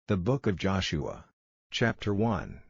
The Book of Joshua. Chapter 1.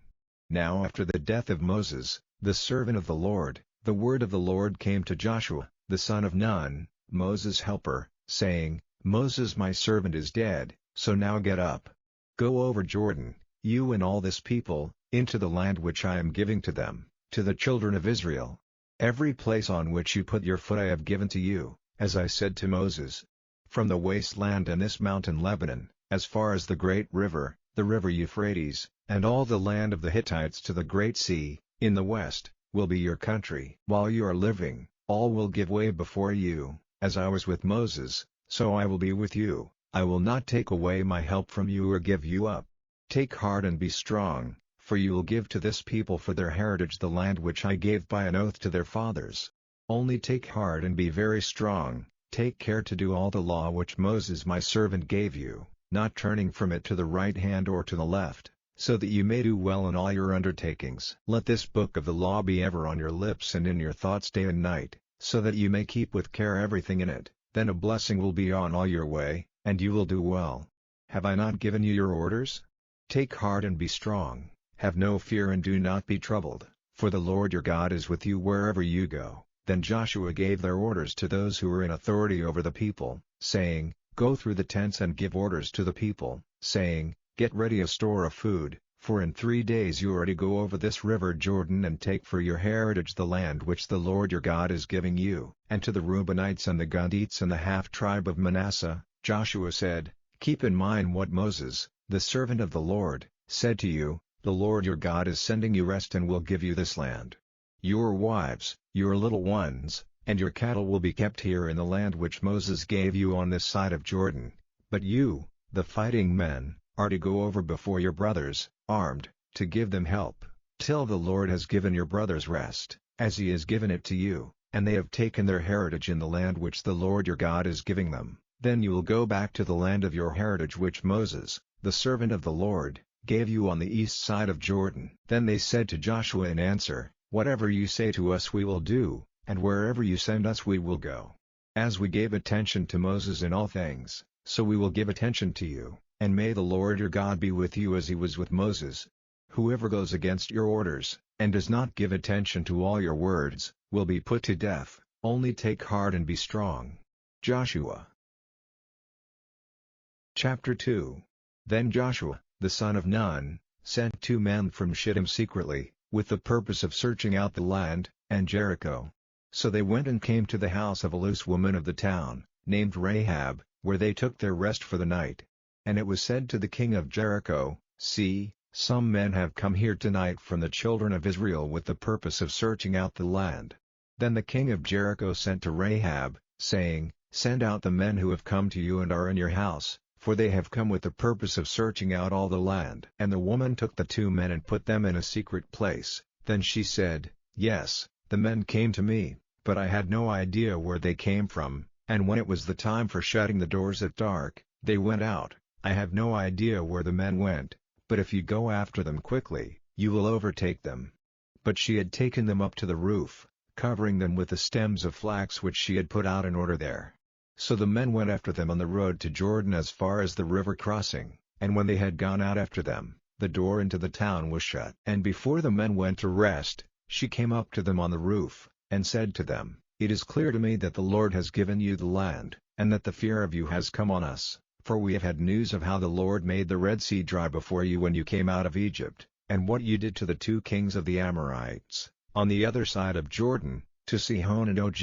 Now after the death of Moses, the servant of the Lord, the word of the Lord came to Joshua, the son of Nun, Moses' helper, saying, Moses my servant is dead, so now get up. Go over Jordan, you and all this people, into the land which I am giving to them, to the children of Israel. Every place on which you put your foot I have given to you, as I said to Moses. From the wasteland and this mountain Lebanon, as far as the great river, the river Euphrates, and all the land of the Hittites to the great sea, in the west, will be your country. While you are living, all will give way before you, as I was with Moses, so I will be with you. I will not take away my help from you or give you up. Take heart and be strong, for you will give to this people for their heritage the land which I gave by an oath to their fathers. Only take heart and be very strong, take care to do all the law which Moses my servant gave you, not turning from it to the right hand or to the left, so that you may do well in all your undertakings. Let this book of the law be ever on your lips and in your thoughts day and night, so that you may keep with care everything in it. Then a blessing will be on all your way, and you will do well. Have I not given you your orders? Take heart and be strong, have no fear and do not be troubled, for the Lord your God is with you wherever you go. Then Joshua gave their orders to those who were in authority over the people, saying, Go through the tents and give orders to the people, saying, Get ready a store of food, for in 3 days you are to go over this river Jordan and take for your heritage the land which the Lord your God is giving you. And to the Reubenites and the Gadites and the half-tribe of Manasseh, Joshua said, Keep in mind what Moses, the servant of the Lord, said to you, The Lord your God is sending you rest and will give you this land. Your wives, your little ones, and your cattle will be kept here in the land which Moses gave you on this side of Jordan, but you, the fighting men, are to go over before your brothers, armed, to give them help, till the Lord has given your brothers rest, as he has given it to you, and they have taken their heritage in the land which the Lord your God is giving them. Then you will go back to the land of your heritage which Moses, the servant of the Lord, gave you on the east side of Jordan. Then they said to Joshua in answer, Whatever you say to us we will do, and wherever you send us we will go. As we gave attention to Moses in all things, so we will give attention to you, and may the Lord your God be with you as he was with Moses. Whoever goes against your orders, and does not give attention to all your words, will be put to death. Only take heart and be strong. Joshua. Chapter 2. Then Joshua, the son of Nun, sent 2 men from Shittim secretly, with the purpose of searching out the land, and Jericho. So they went and came to the house of a loose woman of the town, named Rahab, where they took their rest for the night. And it was said to the king of Jericho, See, some men have come here tonight from the children of Israel with the purpose of searching out the land. Then the king of Jericho sent to Rahab, saying, Send out the men who have come to you and are in your house, for they have come with the purpose of searching out all the land. And the woman took the 2 men and put them in a secret place. Then she said, Yes, the men came to me, but I had no idea where they came from, and when it was the time for shutting the doors at dark, they went out. I have no idea where the men went, but if you go after them quickly, you will overtake them. But she had taken them up to the roof, covering them with the stems of flax which she had put out in order there. So the men went after them on the road to Jordan as far as the river crossing, and when they had gone out after them, the door into the town was shut. And before the men went to rest, she came up to them on the roof, and said to them, It is clear to me that the Lord has given you the land, and that the fear of you has come on us, for we have had news of how the Lord made the Red Sea dry before you when you came out of Egypt, and what you did to the 2 kings of the Amorites, on the other side of Jordan, to Sihon and Og,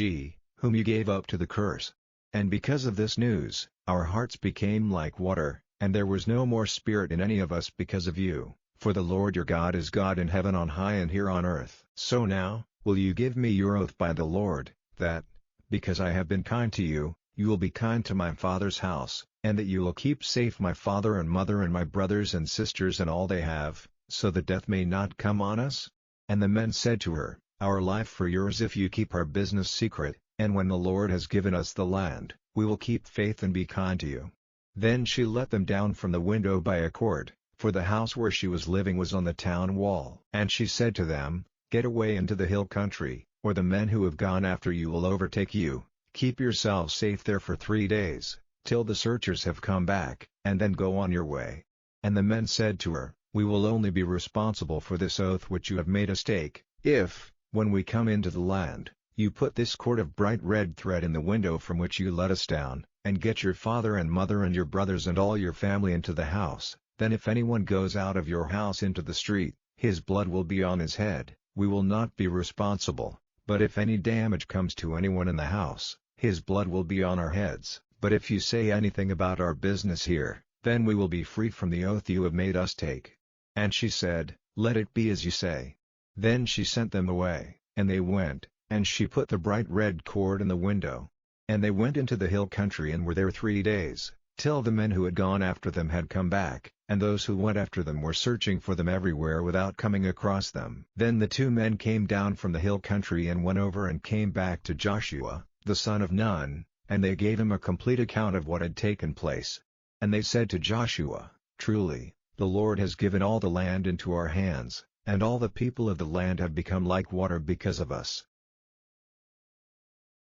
whom you gave up to the curse. And because of this news, our hearts became like water, and there was no more spirit in any of us because of you, for the Lord your God is God in heaven on high and here on earth. So now, will you give me your oath by the Lord, that, because I have been kind to you, you will be kind to my father's house, and that you will keep safe my father and mother and my brothers and sisters and all they have, so that death may not come on us? And the men said to her, Our life for yours if you keep our business secret, and when the Lord has given us the land, we will keep faith and be kind to you. Then she let them down from the window by a cord, for the house where she was living was on the town wall. And she said to them, Get away into the hill country, or the men who have gone after you will overtake you. Keep yourselves safe there for 3 days, till the searchers have come back, and then go on your way. And the men said to her, "We will only be responsible for this oath which you have made us take, if, when we come into the land, you put this cord of bright red thread in the window from which you let us down, and get your father and mother and your brothers and all your family into the house. Then if anyone goes out of your house into the street, his blood will be on his head, we will not be responsible, but if any damage comes to anyone in the house, his blood will be on our heads. But if you say anything about our business here, then we will be free from the oath you have made us take." And she said, "Let it be as you say." Then she sent them away, and they went, and she put the bright red cord in the window. And they went into the hill country and were there 3 days, till the men who had gone after them had come back, and those who went after them were searching for them everywhere without coming across them. Then the 2 men came down from the hill country and went over and came back to Joshua, the son of Nun, and they gave him a complete account of what had taken place. And they said to Joshua, "Truly, the Lord has given all the land into our hands, and all the people of the land have become like water because of us."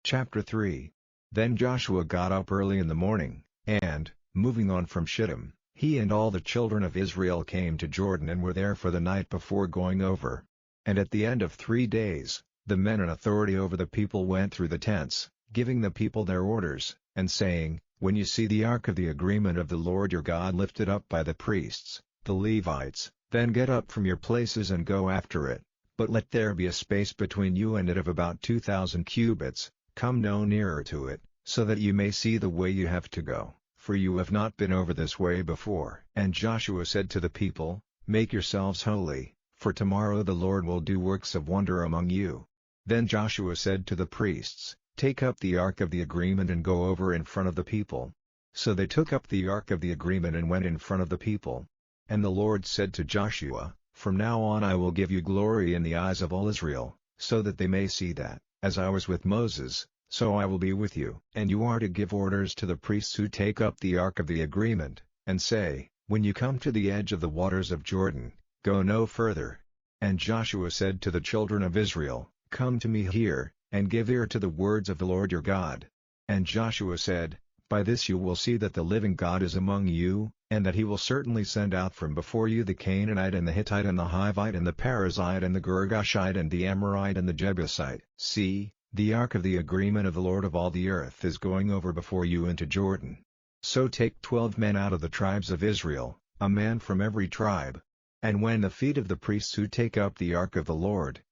Chapter 3. Then Joshua got up early in the morning, and, moving on from Shittim, he and all the children of Israel came to Jordan and were there for the night before going over. And at the end of 3 days, the men in authority over the people went through the tents, giving the people their orders, and saying, "When you see the ark of the agreement of the Lord your God lifted up by the priests, the Levites, then get up from your places and go after it, but let there be a space between you and it of about 2,000 cubits, come no nearer to it, so that you may see the way you have to go, for you have not been over this way before." And Joshua said to the people, "Make yourselves holy, for tomorrow the Lord will do works of wonder among you." Then Joshua said to the priests, "Take up the ark of the agreement and go over in front of the people." So they took up the ark of the agreement and went in front of the people. And the Lord said to Joshua, "From now on I will give you glory in the eyes of all Israel, so that they may see that, as I was with Moses, so I will be with you. And you are to give orders to the priests who take up the ark of the agreement, and say, when you come to the edge of the waters of Jordan, go no further." And Joshua said to the children of Israel, "Come to me here, and give ear to the words of the Lord your God." And Joshua said, "By this you will see that the living God is among you, and that he will certainly send out from before you the Canaanite and the Hittite and the Hivite and the Perizzite and the Girgashite and the Amorite and the Jebusite. See, the ark of the agreement of the Lord of all the earth is going over before you into Jordan. So take 12 men out of the tribes of Israel, a man from every tribe. And when the feet of the priests who take up the ark of the Lord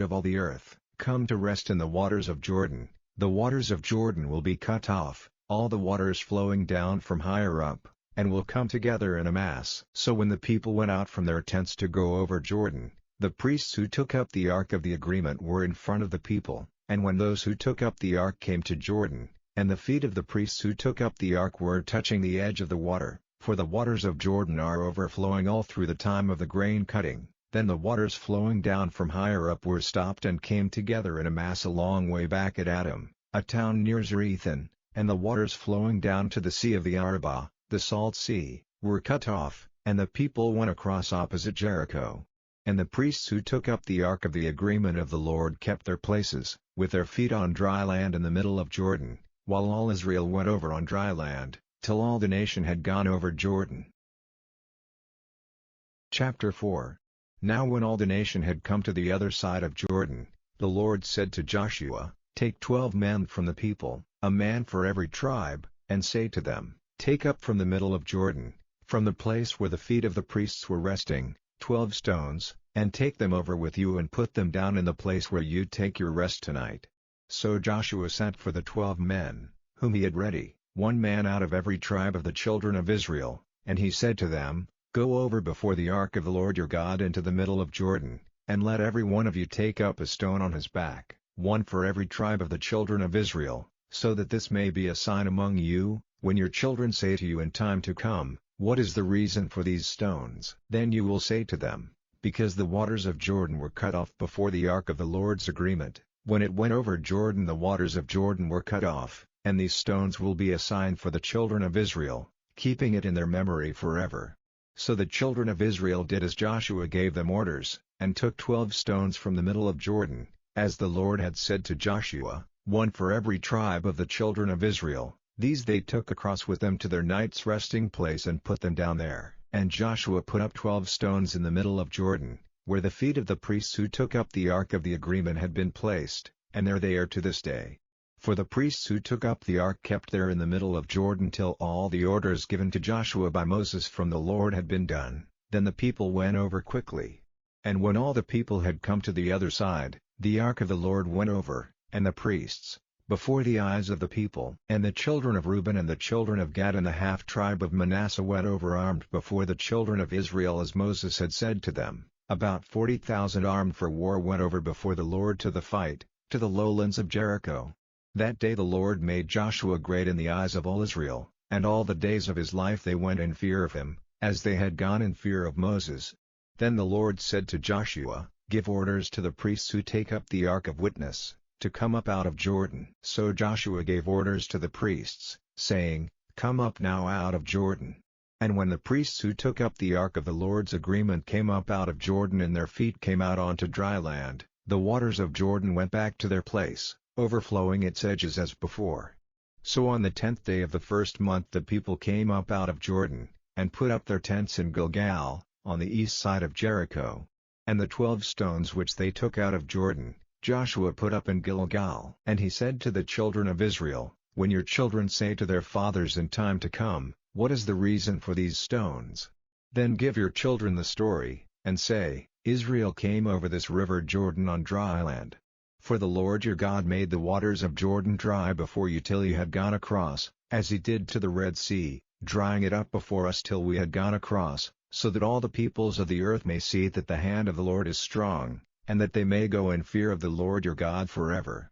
of all the earth, come to rest in the waters of Jordan, the waters of Jordan will be cut off, all the waters flowing down from higher up, and will come together in a mass." So when the people went out from their tents to go over Jordan, the priests who took up the ark of the agreement were in front of the people, and when those who took up the ark came to Jordan, and the feet of the priests who took up the ark were touching the edge of the water, for the waters of Jordan are overflowing all through the time of the grain cutting, then the waters flowing down from higher up were stopped and came together in a mass a long way back at Adam, a town near Zarethan, and the waters flowing down to the sea of the Arabah, the salt sea, were cut off, and the people went across opposite Jericho. And the priests who took up the ark of the agreement of the Lord kept their places, with their feet on dry land in the middle of Jordan, while all Israel went over on dry land, till all the nation had gone over Jordan. Chapter 4. Now when all the nation had come to the other side of Jordan, the Lord said to Joshua, "Take 12 men from the people, a man for every tribe, and say to them, Take up from the middle of Jordan, from the place where the feet of the priests were resting, 12 stones, and take them over with you and put them down in the place where you take your rest tonight." So Joshua sent for the 12 men, whom he had ready, 1 man out of every tribe of the children of Israel, and he said to them, "Go over before the ark of the Lord your God into the middle of Jordan, and let every one of you take up a stone on his back, 1 for every tribe of the children of Israel, so that this may be a sign among you, when your children say to you in time to come, 'What is the reason for these stones?' Then you will say to them, 'Because the waters of Jordan were cut off before the ark of the Lord's agreement, when it went over Jordan the waters of Jordan were cut off, and these stones will be a sign for the children of Israel, keeping it in their memory forever.'" So the children of Israel did as Joshua gave them orders, and took 12 stones from the middle of Jordan, as the Lord had said to Joshua, 1 for every tribe of the children of Israel. These they took across with them to their night's resting place and put them down there, And Joshua put up 12 stones in the middle of Jordan, where the feet of the priests who took up the ark of the agreement had been placed, and there they are to this day. For the priests who took up the ark kept there in the middle of Jordan till all the orders given to Joshua by Moses from the Lord had been done, then the people went over quickly. And when all the people had come to the other side, the ark of the Lord went over, and the priests, before the eyes of the people. And the children of Reuben and the children of Gad and the half-tribe of Manasseh went over armed before the children of Israel as Moses had said to them. About 40,000 armed for war went over before the Lord to the fight, to the lowlands of Jericho. That day the Lord made Joshua great in the eyes of all Israel, and all the days of his life they went in fear of him, as they had gone in fear of Moses. Then the Lord said to Joshua, "Give orders to the priests who take up the ark of witness, to come up out of Jordan." So Joshua gave orders to the priests, saying, "Come up now out of Jordan." And when the priests who took up the ark of the Lord's agreement came up out of Jordan and their feet came out onto dry land, the waters of Jordan went back to their place, overflowing its edges as before. So on the 10th day of the first month the people came up out of Jordan, and put up their tents in Gilgal, on the east side of Jericho. And the 12 stones which they took out of Jordan, Joshua put up in Gilgal. And he said to the children of Israel, "When your children say to their fathers in time to come, 'What is the reason for these stones?' then give your children the story, and say, 'Israel came over this river Jordan on dry land.' For the Lord your God made the waters of Jordan dry before you till you had gone across, as he did to the Red Sea, drying it up before us till we had gone across, so that all the peoples of the earth may see that the hand of the Lord is strong, and that they may go in fear of the Lord your God forever."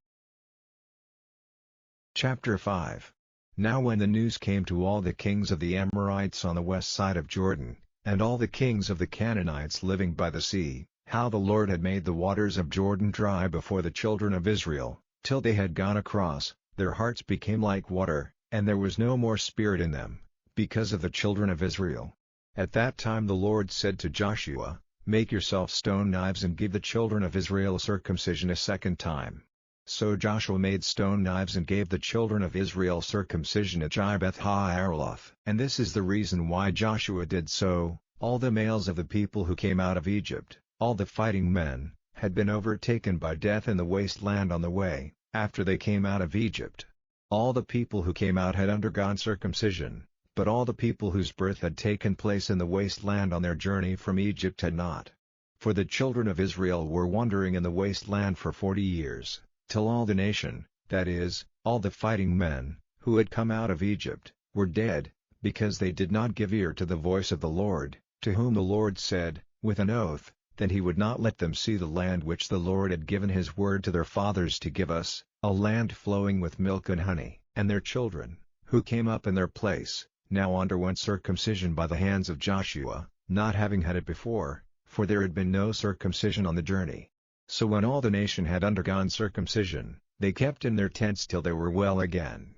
Chapter 5. Now when the news came to all the kings of the Amorites on the west side of Jordan, and all the kings of the Canaanites living by the sea, how the Lord had made the waters of Jordan dry before the children of Israel, till they had gone across, their hearts became like water, and there was no more spirit in them, because of the children of Israel. At that time the Lord said to Joshua, "Make yourself stone knives and give the children of Israel circumcision a second time." So Joshua made stone knives and gave the children of Israel circumcision at Gibeath ha-Araloth. And this is the reason why Joshua did so: all the males of the people who came out of Egypt, all the fighting men, had been overtaken by death in the wasteland on the way, after they came out of Egypt. All the people who came out had undergone circumcision, but all the people whose birth had taken place in the wasteland on their journey from Egypt had not. For the children of Israel were wandering in the wasteland for 40 years, till all the nation, that is, all the fighting men, who had come out of Egypt, were dead, because they did not give ear to the voice of the Lord, to whom the Lord said, with an oath, that he would not let them see the land which the Lord had given his word to their fathers to give us, a land flowing with milk and honey. And their children, who came up in their place, now underwent circumcision by the hands of Joshua, not having had it before, for there had been no circumcision on the journey. So when all the nation had undergone circumcision, they kept in their tents till they were well again.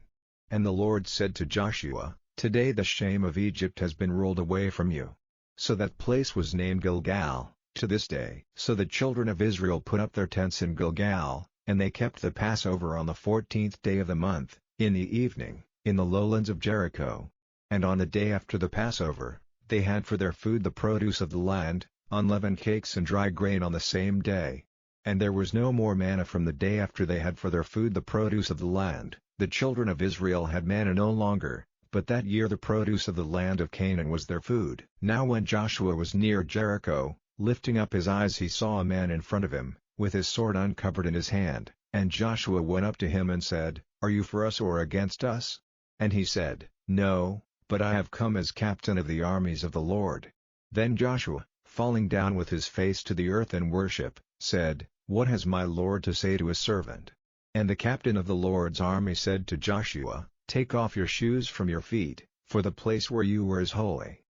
And the Lord said to Joshua, "Today the shame of Egypt has been rolled away from you." So that place was named Gilgal, to this day. So the children of Israel put up their tents in Gilgal, and they kept the Passover on the 14th day of the month, in the evening, in the lowlands of Jericho. And on the day after the Passover, they had for their food the produce of the land, unleavened cakes and dry grain on the same day. And there was no more manna from the day after they had for their food the produce of the land. The children of Israel had manna no longer, but that year the produce of the land of Canaan was their food. Now when Joshua was near Jericho, lifting up his eyes he saw a man in front of him, with his sword uncovered in his hand. And Joshua went up to him and said, "Are you for us or against us?" And he said, "No, but I have come as captain of the armies of the Lord." Then Joshua, falling down with his face to the earth in worship, said, "What has my Lord to say to his servant?" And the captain of the Lord's army said to Joshua, "Take off your shoes from your feet, for the place where you were is holy."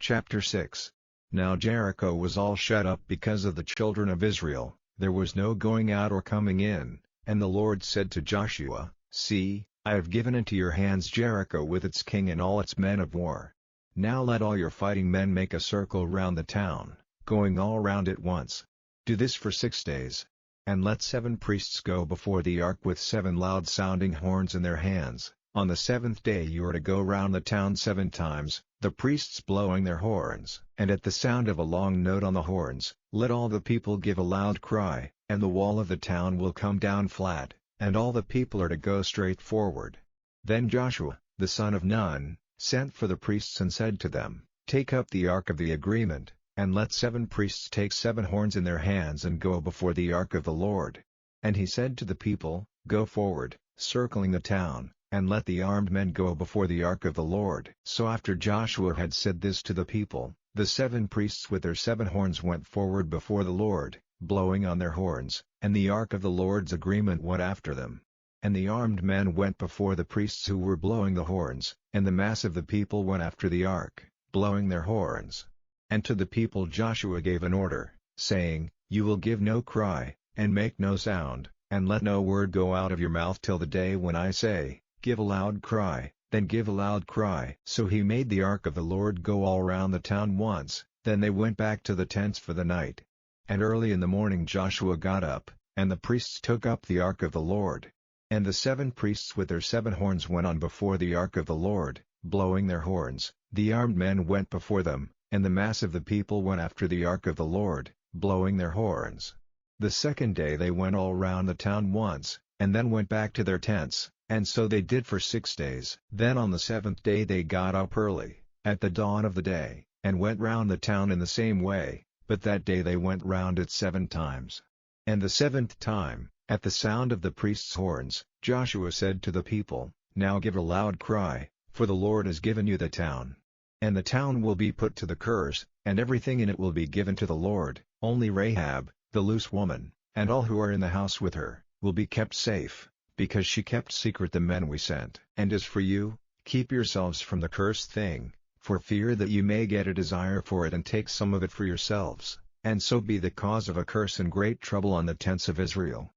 Chapter 6. Now Jericho was all shut up because of the children of Israel, there was no going out or coming in, and the Lord said to Joshua, "See, I have given into your hands Jericho with its king and all its men of war. Now let all your fighting men make a circle round the town, going all round it once. Do this for 6 days. And let 7 priests go before the ark with 7 loud-sounding horns in their hands, On the seventh day you are to go round the town 7 times, the priests blowing their horns. And at the sound of a long note on the horns, let all the people give a loud cry, and the wall of the town will come down flat, and all the people are to go straight forward. Then Joshua, the son of Nun, sent for the priests and said to them, Take up the ark of the agreement, and let 7 priests take 7 horns in their hands and go before the ark of the Lord. And he said to the people, Go forward, circling the town, and let the armed men go before the ark of the Lord. So after Joshua had said this to the people, the 7 priests with their 7 horns went forward before the Lord, blowing on their horns, and the ark of the Lord's agreement went after them. And the armed men went before the priests who were blowing the horns, and the mass of the people went after the ark, blowing their horns. And to the people Joshua gave an order, saying, You will give no cry, and make no sound, and let no word go out of your mouth till the day when I say, Give a loud cry, then give a loud cry. So he made the ark of the Lord go all round the town once, then they went back to the tents for the night. And early in the morning Joshua got up, and the priests took up the ark of the Lord. And the 7 priests with their 7 horns went on before the ark of the Lord, blowing their horns. The armed men went before them, and the mass of the people went after the ark of the Lord, blowing their horns. The second day they went all round the town once, and then went back to their tents, and so they did for 6 days. Then on the 7th day they got up early, at the dawn of the day, and went round the town in the same way, but that day they went round it 7 times. And the 7th time, at the sound of the priests' horns, Joshua said to the people, Now give a loud cry, for the Lord has given you the town. And the town will be put to the curse, and everything in it will be given to the Lord, only Rahab, the loose woman, and all who are in the house with her, will be kept safe, because she kept secret the men we sent. And as for you, keep yourselves from the cursed thing, for fear that you may get a desire for it and take some of it for yourselves, and so be the cause of a curse and great trouble on the tents of Israel.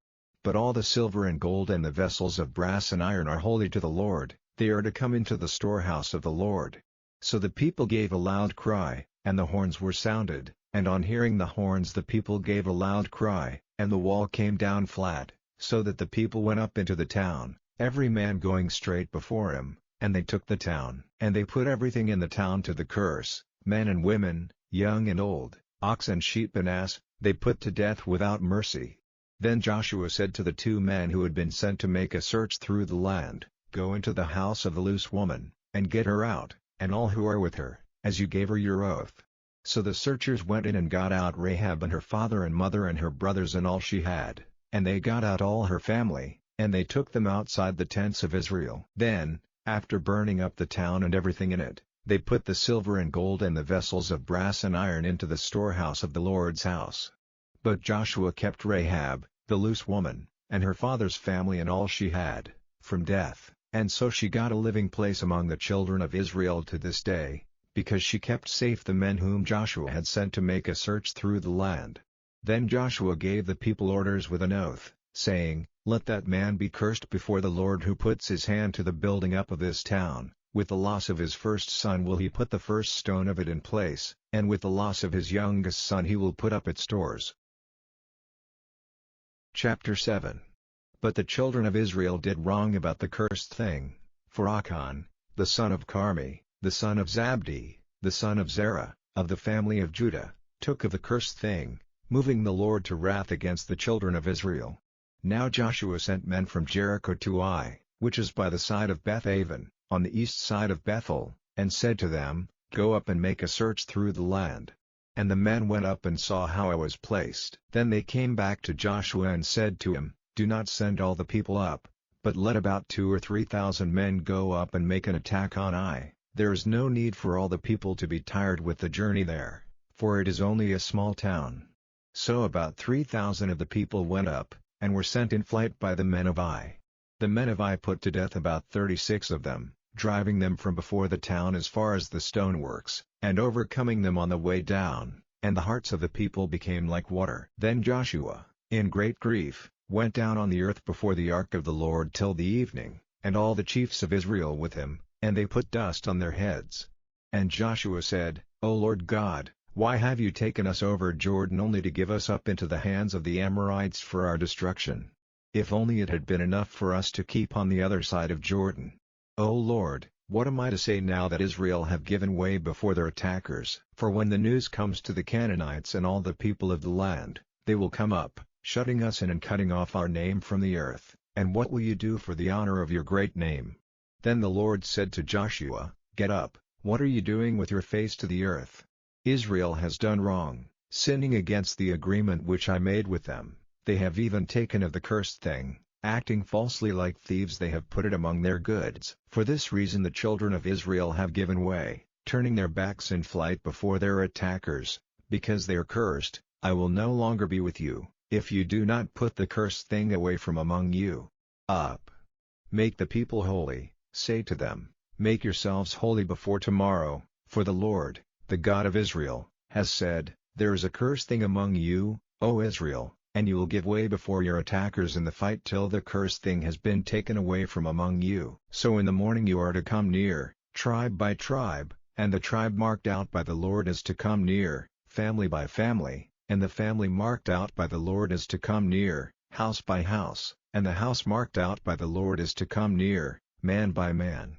But all the silver and gold and the vessels of brass and iron are holy to the Lord, they are to come into the storehouse of the Lord. So the people gave a loud cry, and the horns were sounded, and on hearing the horns the people gave a loud cry, and the wall came down flat, so that the people went up into the town, every man going straight before him, and they took the town. And they put everything in the town to the curse, men and women, young and old, ox and sheep and ass, they put to death without mercy. Then Joshua said to the 2 men who had been sent to make a search through the land, Go into the house of the loose woman, and get her out, and all who are with her, as you gave her your oath. So the searchers went in and got out Rahab and her father and mother and her brothers and all she had, and they got out all her family, and they took them outside the tents of Israel. Then, after burning up the town and everything in it, they put the silver and gold and the vessels of brass and iron into the storehouse of the Lord's house. But Joshua kept Rahab, the loose woman, and her father's family and all she had, from death, and so she got a living place among the children of Israel to this day, because she kept safe the men whom Joshua had sent to make a search through the land. Then Joshua gave the people orders with an oath, saying, Let that man be cursed before the Lord who puts his hand to the building up of this town. With the loss of his first son will he put the first stone of it in place, and with the loss of his youngest son he will put up its doors. Chapter 7. But the children of Israel did wrong about the cursed thing, for Achan, the son of Carmi, the son of Zabdi, the son of Zerah, of the family of Judah, took of the cursed thing, moving the Lord to wrath against the children of Israel. Now Joshua sent men from Jericho to Ai, which is by the side of Beth-aven, on the east side of Bethel, and said to them, Go up and make a search through the land. And the men went up and saw how I was placed. Then they came back to Joshua and said to him, Do not send all the people up, but let about 2,000 or 3,000 men go up and make an attack on Ai. There is no need for all the people to be tired with the journey there, for it is only a small town. So about 3,000 of the people went up, and were sent in flight by the men of Ai. The men of Ai put to death about 36 of them, driving them from before the town as far as the stoneworks, and overcoming them on the way down, and the hearts of the people became like water. Then Joshua, in great grief, went down on the earth before the ark of the Lord till the evening, and all the chiefs of Israel with him, and they put dust on their heads. And Joshua said, O Lord God, why have you taken us over Jordan only to give us up into the hands of the Amorites for our destruction? If only it had been enough for us to keep on the other side of Jordan. O Lord, what am I to say now that Israel have given way before their attackers? For when the news comes to the Canaanites and all the people of the land, they will come up, shutting us in and cutting off our name from the earth. And what will you do for the honor of your great name? Then the Lord said to Joshua, Get up, what are you doing with your face to the earth? Israel has done wrong, sinning against the agreement which I made with them. They have even taken of the cursed thing, acting falsely like thieves they have put it among their goods. For this reason the children of Israel have given way, turning their backs in flight before their attackers, because they are cursed. I will no longer be with you, if you do not put the cursed thing away from among you. Up! Make the people holy, say to them, Make yourselves holy before tomorrow, for the Lord, the God of Israel, has said, There is a cursed thing among you, O Israel, and you will give way before your attackers in the fight till the cursed thing has been taken away from among you. So in the morning you are to come near, tribe by tribe, and the tribe marked out by the Lord is to come near, family by family, and the family marked out by the Lord is to come near, house by house, and the house marked out by the Lord is to come near, man by man.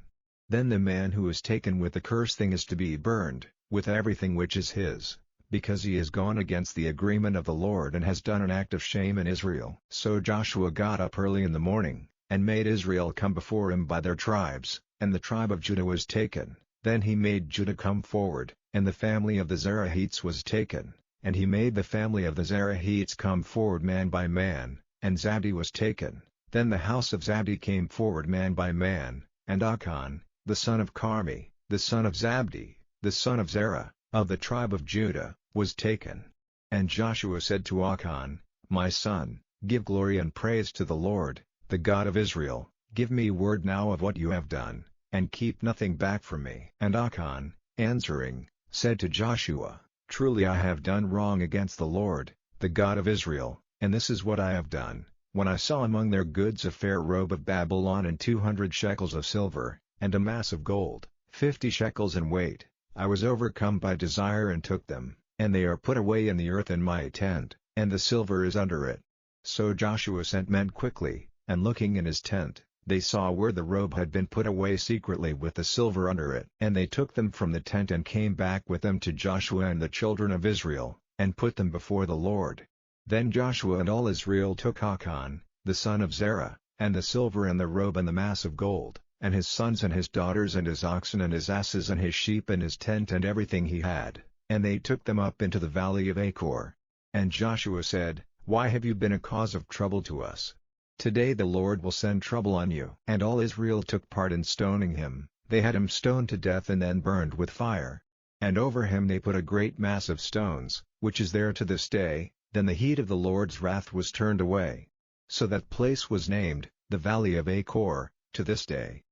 Then the man who is taken with the cursed thing is to be burned, with everything which is his, because he has gone against the agreement of the Lord and has done an act of shame in Israel. So Joshua got up early in the morning, and made Israel come before him by their tribes, and the tribe of Judah was taken. Then he made Judah come forward, and the family of the Zerahites was taken, and he made the family of the Zerahites come forward man by man, and Zabdi was taken. Then the house of Zabdi came forward man by man, and Achan, the son of Carmi, the son of Zabdi, the son of Zerah, of the tribe of Judah, was taken. And Joshua said to Achan, My son, give glory and praise to the Lord, the God of Israel. Give me word now of what you have done, and keep nothing back from me. And Achan, answering, said to Joshua, Truly I have done wrong against the Lord, the God of Israel, and this is what I have done. When I saw among their goods a fair robe of Babylon and 200 shekels of silver, and a mass of gold, 50 shekels in weight, I was overcome by desire and took them, and they are put away in the earth in my tent, and the silver is under it. So Joshua sent men quickly, and looking in his tent, they saw where the robe had been put away secretly with the silver under it. And they took them from the tent and came back with them to Joshua and the children of Israel, and put them before the Lord. Then Joshua and all Israel took Achan, the son of Zerah, and the silver and the robe and the mass of gold, and his sons and his daughters and his oxen and his asses and his sheep and his tent and everything he had, and they took them up into the valley of Achor. And Joshua said, Why have you been a cause of trouble to us? Today the Lord will send trouble on you. And all Israel took part in stoning him. They had him stoned to death and then burned with fire. And over him they put a great mass of stones, which is there to this day. Then the heat of the Lord's wrath was turned away. So that place was named, the Valley of Achor, to this day.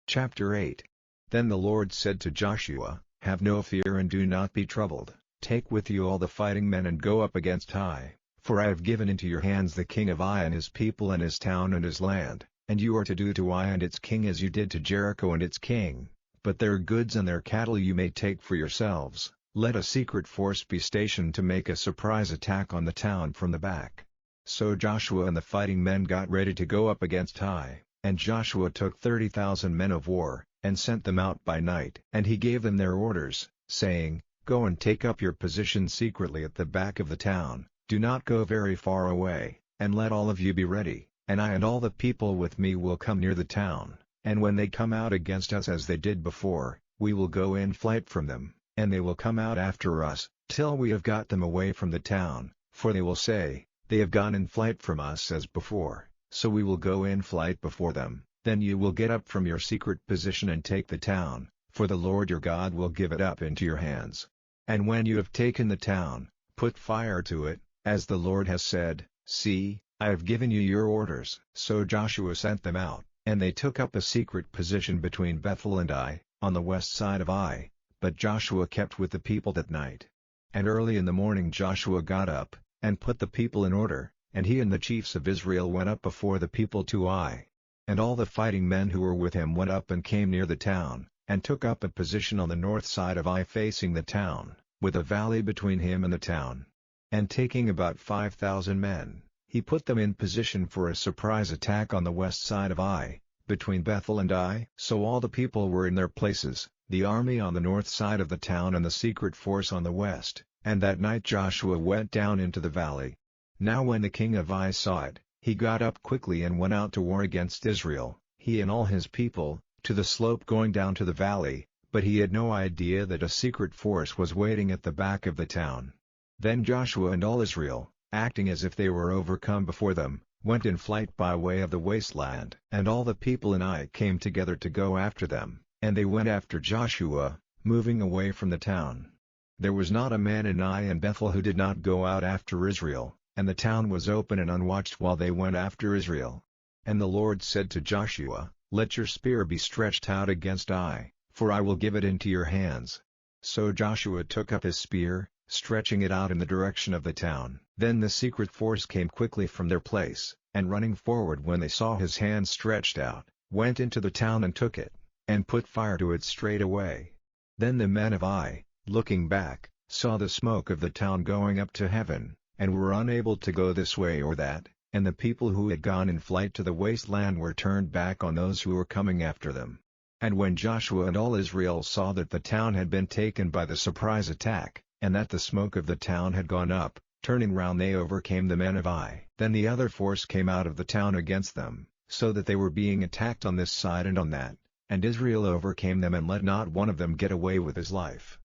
Chapter 8. Then the Lord said to Joshua, Have no fear and do not be troubled. Take with you all the fighting men and go up against Ai, for I have given into your hands the king of Ai and his people and his town and his land, and you are to do to Ai and its king as you did to Jericho and its king, but their goods and their cattle you may take for yourselves. Let a secret force be stationed to make a surprise attack on the town from the back. So Joshua and the fighting men got ready to go up against Ai, and Joshua took 30,000 men of war, and sent them out by night. And he gave them their orders, saying, Go and take up your position secretly at the back of the town, do not go very far away, and let all of you be ready, and I and all the people with me will come near the town, and when they come out against us as they did before, we will go in flight from them, and they will come out after us, till we have got them away from the town, for they will say, They have gone in flight from us as before, so we will go in flight before them. Then you will get up from your secret position and take the town, for the Lord your God will give it up into your hands. And when you have taken the town, put fire to it, as the Lord has said. See, I have given you your orders. So Joshua sent them out, and they took up a secret position between Bethel and Ai, on the west side of Ai, but Joshua kept with the people that night. And early in the morning Joshua got up, and put the people in order, and he and the chiefs of Israel went up before the people to Ai. And all the fighting men who were with him went up and came near the town, and took up a position on the north side of Ai facing the town, with a valley between him and the town. And taking about 5,000 men, he put them in position for a surprise attack on the west side of Ai, between Bethel and Ai. So all the people were in their places, the army on the north side of the town and the secret force on the west, and that night Joshua went down into the valley. Now when the king of Ai saw it, he got up quickly and went out to war against Israel, he and all his people, to the slope going down to the valley, but he had no idea that a secret force was waiting at the back of the town. Then Joshua and all Israel, acting as if they were overcome before them, went in flight by way of the wasteland. And all the people in Ai came together to go after them, and they went after Joshua, moving away from the town. There was not a man in Ai and Bethel who did not go out after Israel, and the town was open and unwatched while they went after Israel. And the Lord said to Joshua, "Let your spear be stretched out against Ai, for I will give it into your hands." So Joshua took up his spear, stretching it out in the direction of the town. Then the secret force came quickly from their place, and running forward when they saw his hand stretched out, went into the town and took it, and put fire to it straightway. Then the men of Ai, looking back, saw the smoke of the town going up to heaven, and were unable to go this way or that, and the people who had gone in flight to the wasteland were turned back on those who were coming after them. And when Joshua and all Israel saw that the town had been taken by the surprise attack, and that the smoke of the town had gone up, turning round they overcame the men of Ai. Then the other force came out of the town against them, so that they were being attacked on this side and on that, and Israel overcame them and let not one of them get away with his life.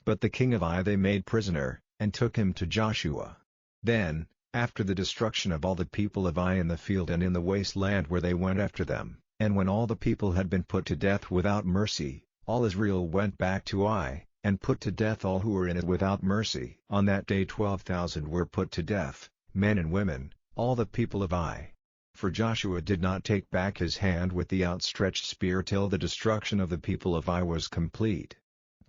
But the king of Ai they made prisoner, and took him to Joshua. Then, after the destruction of all the people of Ai in the field and in the wasteland where they went after them, and when all the people had been put to death without mercy, all Israel went back to Ai, and put to death all who were in it without mercy. On that day 12,000 were put to death, men and women, all the people of Ai. For Joshua did not take back his hand with the outstretched spear till the destruction of the people of Ai was complete.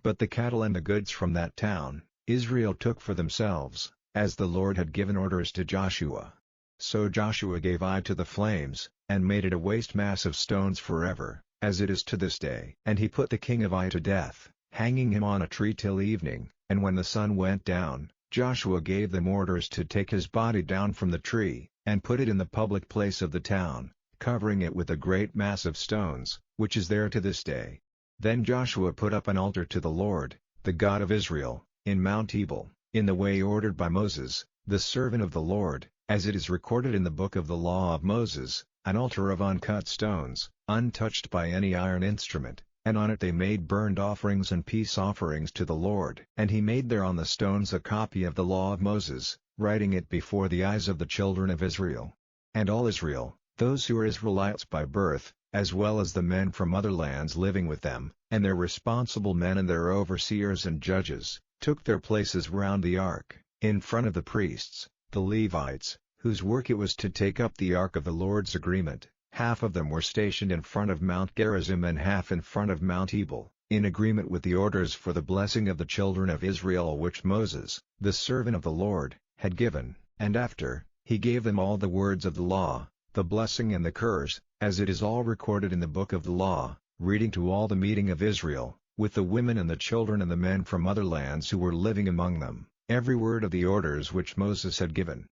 But the cattle and the goods from that town, Israel took for themselves, as the Lord had given orders to Joshua. So Joshua gave Ai to the flames, and made it a waste mass of stones forever, as it is to this day. And he put the king of Ai to death, hanging him on a tree till evening, and when the sun went down, Joshua gave them orders to take his body down from the tree, and put it in the public place of the town, covering it with a great mass of stones, which is there to this day. Then Joshua put up an altar to the Lord, the God of Israel, in Mount Ebal, in the way ordered by Moses, the servant of the Lord, as it is recorded in the book of the law of Moses, an altar of uncut stones, untouched by any iron instrument, and on it they made burnt offerings and peace offerings to the Lord. And he made there on the stones a copy of the law of Moses, writing it before the eyes of the children of Israel. And all Israel, those who are Israelites by birth, as well as the men from other lands living with them, and their responsible men and their overseers and judges, took their places round the ark, in front of the priests, the Levites, whose work it was to take up the ark of the Lord's agreement. Half of them were stationed in front of Mount Gerizim and half in front of Mount Ebal, in agreement with the orders for the blessing of the children of Israel which Moses, the servant of the Lord, had given. And after, he gave them all the words of the law, the blessing and the curse, as it is all recorded in the book of the law, reading to all the meeting of Israel, with the women and the children and the men from other lands who were living among them, every word of the orders which Moses had given.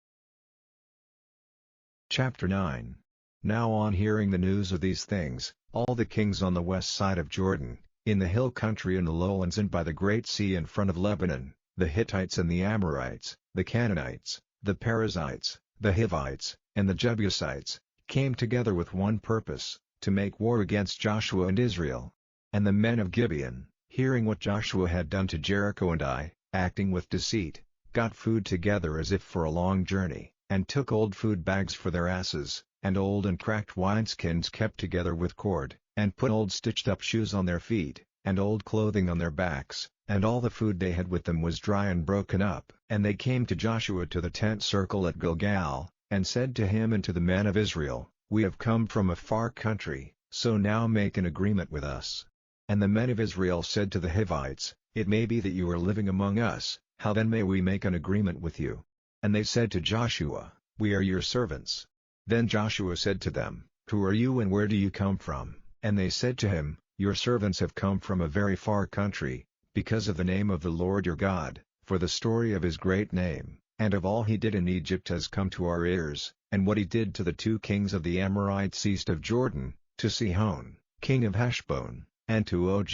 Chapter 9. Now on hearing the news of these things, all the kings on the west side of Jordan, in the hill country and the lowlands and by the great sea in front of Lebanon, the Hittites and the Amorites, the Canaanites, the Perizzites, the Hivites, and the Jebusites, came together with one purpose, to make war against Joshua and Israel. And the men of Gibeon, hearing what Joshua had done to Jericho and Ai, acting with deceit, got food together as if for a long journey, and took old food bags for their asses, and old and cracked wineskins kept together with cord, and put old stitched-up shoes on their feet, and old clothing on their backs, and all the food they had with them was dry and broken up. And they came to Joshua to the tent circle at Gilgal, and said to him and to the men of Israel, "We have come from a far country, so now make an agreement with us." And the men of Israel said to the Hivites, "It may be that you are living among us, how then may we make an agreement with you?" And they said to Joshua, "We are your servants." Then Joshua said to them, "Who are you and where do you come from?" And they said to him, "Your servants have come from a very far country, because of the name of the Lord your God, for the story of his great name, and of all he did in Egypt has come to our ears, and what he did to the 2 kings of the Amorites east of Jordan, to Sihon, king of Heshbon, and to Og,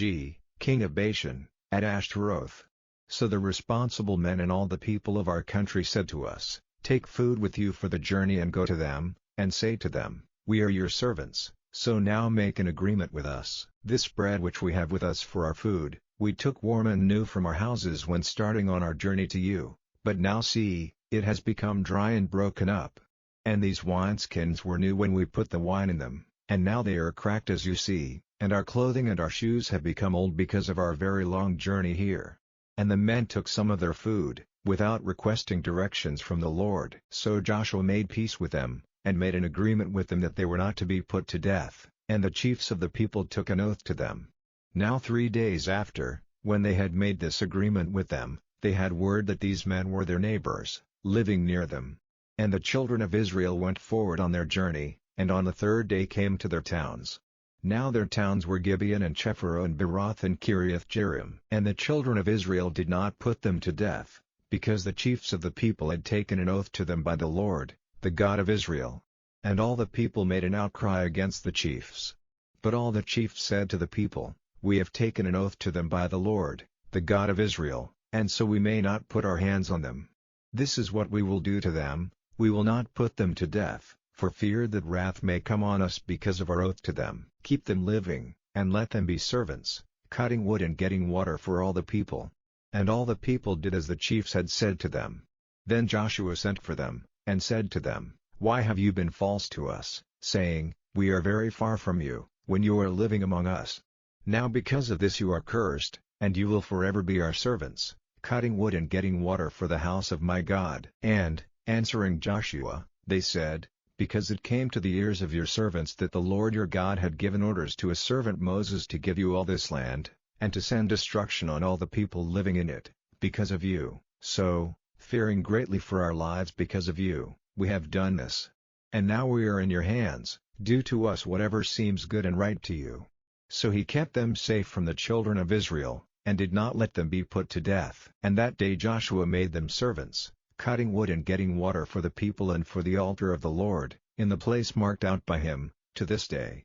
king of Bashan, at Ashtaroth. So the responsible men and all the people of our country said to us, Take food with you for the journey and go to them, and say to them, We are your servants, so now make an agreement with us. This bread which we have with us for our food, we took warm and new from our houses when starting on our journey to you, but now see, it has become dry and broken up. And these wineskins were new when we put the wine in them, and now they are cracked as you see, and our clothing and our shoes have become old because of our very long journey here. And the men took some of their food, without requesting directions from the Lord. So Joshua made peace with them, and made an agreement with them that they were not to be put to death, and the chiefs of the people took an oath to them. Now 3 days after, when they had made this agreement with them, they had word that these men were their neighbors, living near them. And the children of Israel went forward on their journey, and on the 3rd day came to their towns. Now their towns were Gibeon and Chephirah and Beeroth and Kiriath-Jearim. And the children of Israel did not put them to death, because the chiefs of the people had taken an oath to them by the Lord, the God of Israel. And all the people made an outcry against the chiefs. But all the chiefs said to the people, We have taken an oath to them by the Lord, the God of Israel, and so we may not put our hands on them. This is what we will do to them, we will not put them to death, for fear that wrath may come on us because of our oath to them. Keep them living, and let them be servants, cutting wood and getting water for all the people. And all the people did as the chiefs had said to them. Then Joshua sent for them, and said to them, Why have you been false to us, saying, We are very far from you, when you are living among us? Now because of this you are cursed, and you will forever be our servants, cutting wood and getting water for the house of my God. And, answering Joshua, they said, Because it came to the ears of your servants that the Lord your God had given orders to his servant Moses to give you all this land, and to send destruction on all the people living in it, because of you, so, fearing greatly for our lives because of you, we have done this. And now we are in your hands, do to us whatever seems good and right to you. So he kept them safe from the children of Israel, and did not let them be put to death. And that day Joshua made them servants, cutting wood and getting water for the people and for the altar of the Lord, in the place marked out by him, to this day.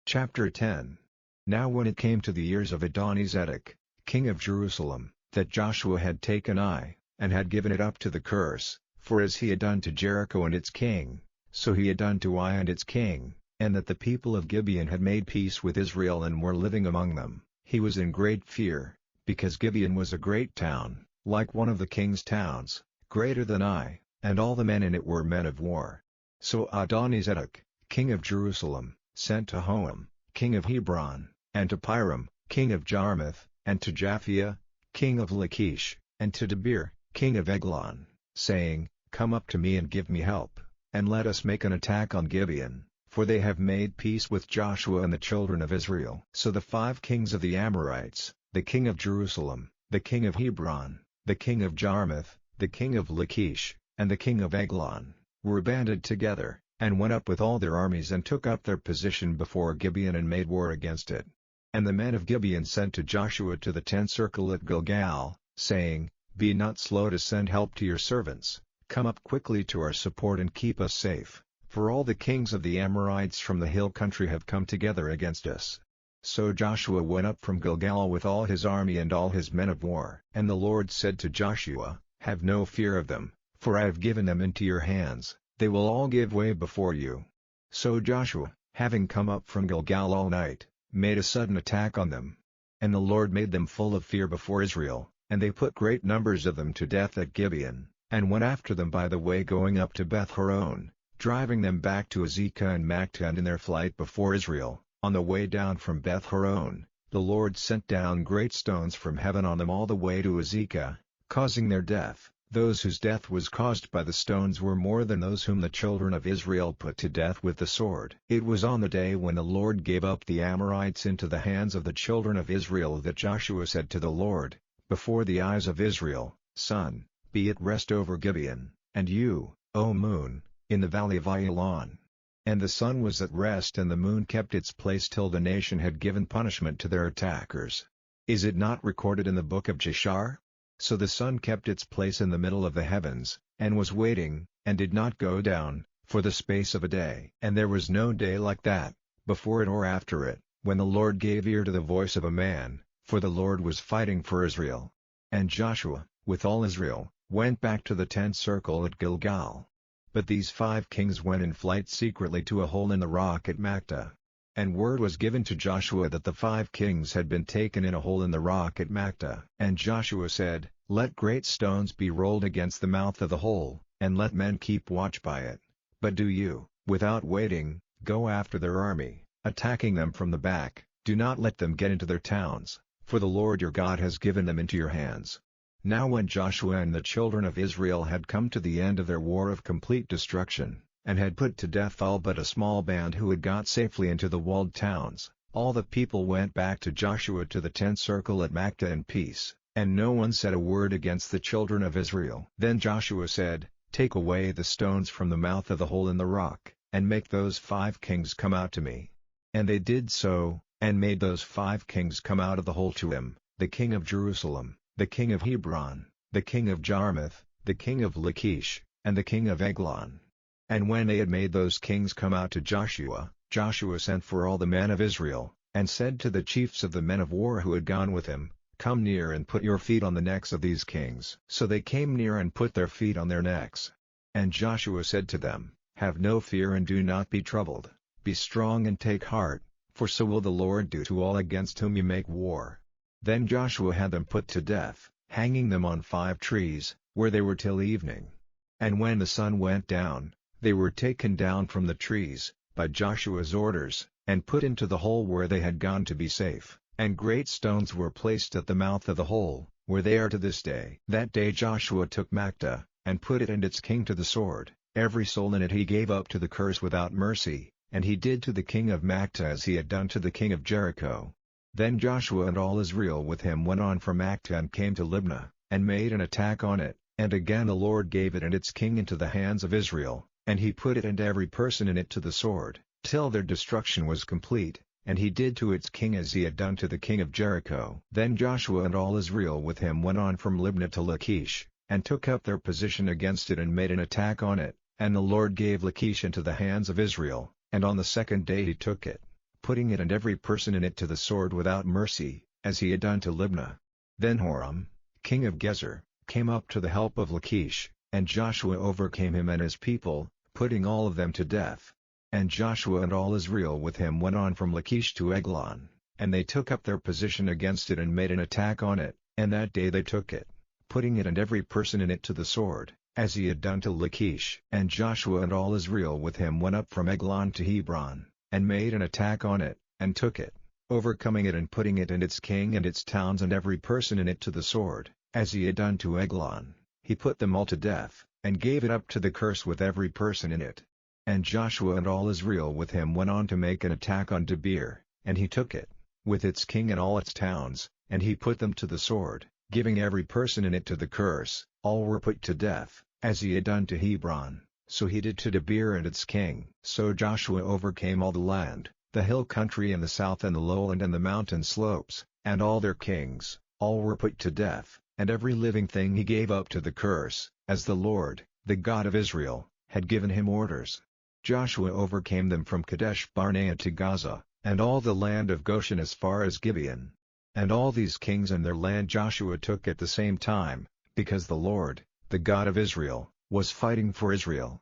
Chapter 10. Now when it came to the ears of Adoni-Zedek, king of Jerusalem, that Joshua had taken Ai, and had given it up to the curse, for as he had done to Jericho and its king, so he had done to Ai and its king, and that the people of Gibeon had made peace with Israel and were living among them, he was in great fear, because Gibeon was a great town, like one of the king's towns, greater than Ai, and all the men in it were men of war. So Adoni-Zedek, king of Jerusalem, sent to Hoham, king of Hebron, and to Piram, king of Jarmuth, and to Japhia, king of Lachish, and to Debir, king of Eglon, saying, Come up to me and give me help, and let us make an attack on Gibeon, for they have made peace with Joshua and the children of Israel. So the 5 kings of the Amorites, the king of Jerusalem, the king of Hebron, the king of Jarmuth, the king of Lachish, and the king of Eglon, were banded together, and went up with all their armies and took up their position before Gibeon and made war against it. And the men of Gibeon sent to Joshua to the tent circle at Gilgal, saying, Be not slow to send help to your servants, come up quickly to our support and keep us safe, for all the kings of the Amorites from the hill country have come together against us. So Joshua went up from Gilgal with all his army and all his men of war. And the Lord said to Joshua, Have no fear of them, for I have given them into your hands, they will all give way before you. So Joshua, having come up from Gilgal all night, made a sudden attack on them. And the Lord made them full of fear before Israel, and they put great numbers of them to death at Gibeon, and went after them by the way going up to Beth-horon, driving them back to Azekah and Makta. And in their flight before Israel, on the way down from Beth-horon, the Lord sent down great stones from heaven on them all the way to Azekah, causing their death. Those whose death was caused by the stones were more than those whom the children of Israel put to death with the sword. It was on the day when the Lord gave up the Amorites into the hands of the children of Israel that Joshua said to the Lord, before the eyes of Israel, Sun, be at rest over Gibeon, and you, O moon, in the valley of Ajalon. And the sun was at rest and the moon kept its place till the nation had given punishment to their attackers. Is it not recorded in the book of Jashar? So the sun kept its place in the middle of the heavens, and was waiting, and did not go down, for the space of a day. And there was no day like that, before it or after it, when the Lord gave ear to the voice of a man, for the Lord was fighting for Israel. And Joshua, with all Israel, went back to the tent circle at Gilgal. But these 5 kings went in flight secretly to a hole in the rock at Makta. And word was given to Joshua that the 5 kings had been taken in a hole in the rock at Makta. And Joshua said, "Let great stones be rolled against the mouth of the hole, and let men keep watch by it. But do you, without waiting, go after their army, attacking them from the back. Do not let them get into their towns, for the Lord your God has given them into your hands." Now when Joshua and the children of Israel had come to the end of their war of complete destruction, and had put to death all but a small band who had got safely into the walled towns, all the people went back to Joshua to the tent circle at Makta in peace, and no one said a word against the children of Israel. Then Joshua said, "Take away the stones from the mouth of the hole in the rock, and make those 5 kings come out to me." And they did so, and made those 5 kings come out of the hole to him, the king of Jerusalem, the king of Hebron, the king of Jarmuth, the king of Lachish, and the king of Eglon. And when they had made those kings come out to Joshua, Joshua sent for all the men of Israel, and said to the chiefs of the men of war who had gone with him, "Come near and put your feet on the necks of these kings." So they came near and put their feet on their necks. And Joshua said to them, "Have no fear and do not be troubled, be strong and take heart, for so will the Lord do to all against whom you make war." Then Joshua had them put to death, hanging them on 5 trees, where they were till evening. And when the sun went down, they were taken down from the trees, by Joshua's orders, and put into the hole where they had gone to be safe, and great stones were placed at the mouth of the hole, where they are to this day. That day Joshua took Makta, and put it and its king to the sword, every soul in it he gave up to the curse without mercy, and he did to the king of Makta as he had done to the king of Jericho. Then Joshua and all Israel with him went on from Makta and came to Libnah, and made an attack on it, and again the Lord gave it and its king into the hands of Israel, and he put it and every person in it to the sword, till their destruction was complete, and he did to its king as he had done to the king of Jericho. Then Joshua and all Israel with him went on from Libnah to Lachish, and took up their position against it and made an attack on it, and the Lord gave Lachish into the hands of Israel, and on the 2nd day he took it, putting it and every person in it to the sword without mercy, as he had done to Libnah. Then Horam, king of Gezer, came up to the help of Lachish, and Joshua overcame him and his people, putting all of them to death. And Joshua and all Israel with him went on from Lachish to Eglon, and they took up their position against it and made an attack on it, and that day they took it, putting it and every person in it to the sword, as he had done to Lachish. And Joshua and all Israel with him went up from Eglon to Hebron, and made an attack on it, and took it, overcoming it and putting it and its king and its towns and every person in it to the sword, as he had done to Eglon. He put them all to death, and gave it up to the curse with every person in it. And Joshua and all Israel with him went on to make an attack on Debir, and he took it, with its king and all its towns, and he put them to the sword, giving every person in it to the curse. All were put to death, as he had done to Hebron, so he did to Debir and its king. So Joshua overcame all the land, the hill country and the south and the lowland and the mountain slopes, and all their kings. All were put to death, and every living thing he gave up to the curse, as the Lord, the God of Israel, had given him orders. Joshua overcame them from Kadesh Barnea to Gaza, and all the land of Goshen as far as Gibeon. And all these kings and their land Joshua took at the same time, because the Lord, the God of Israel, was fighting for Israel.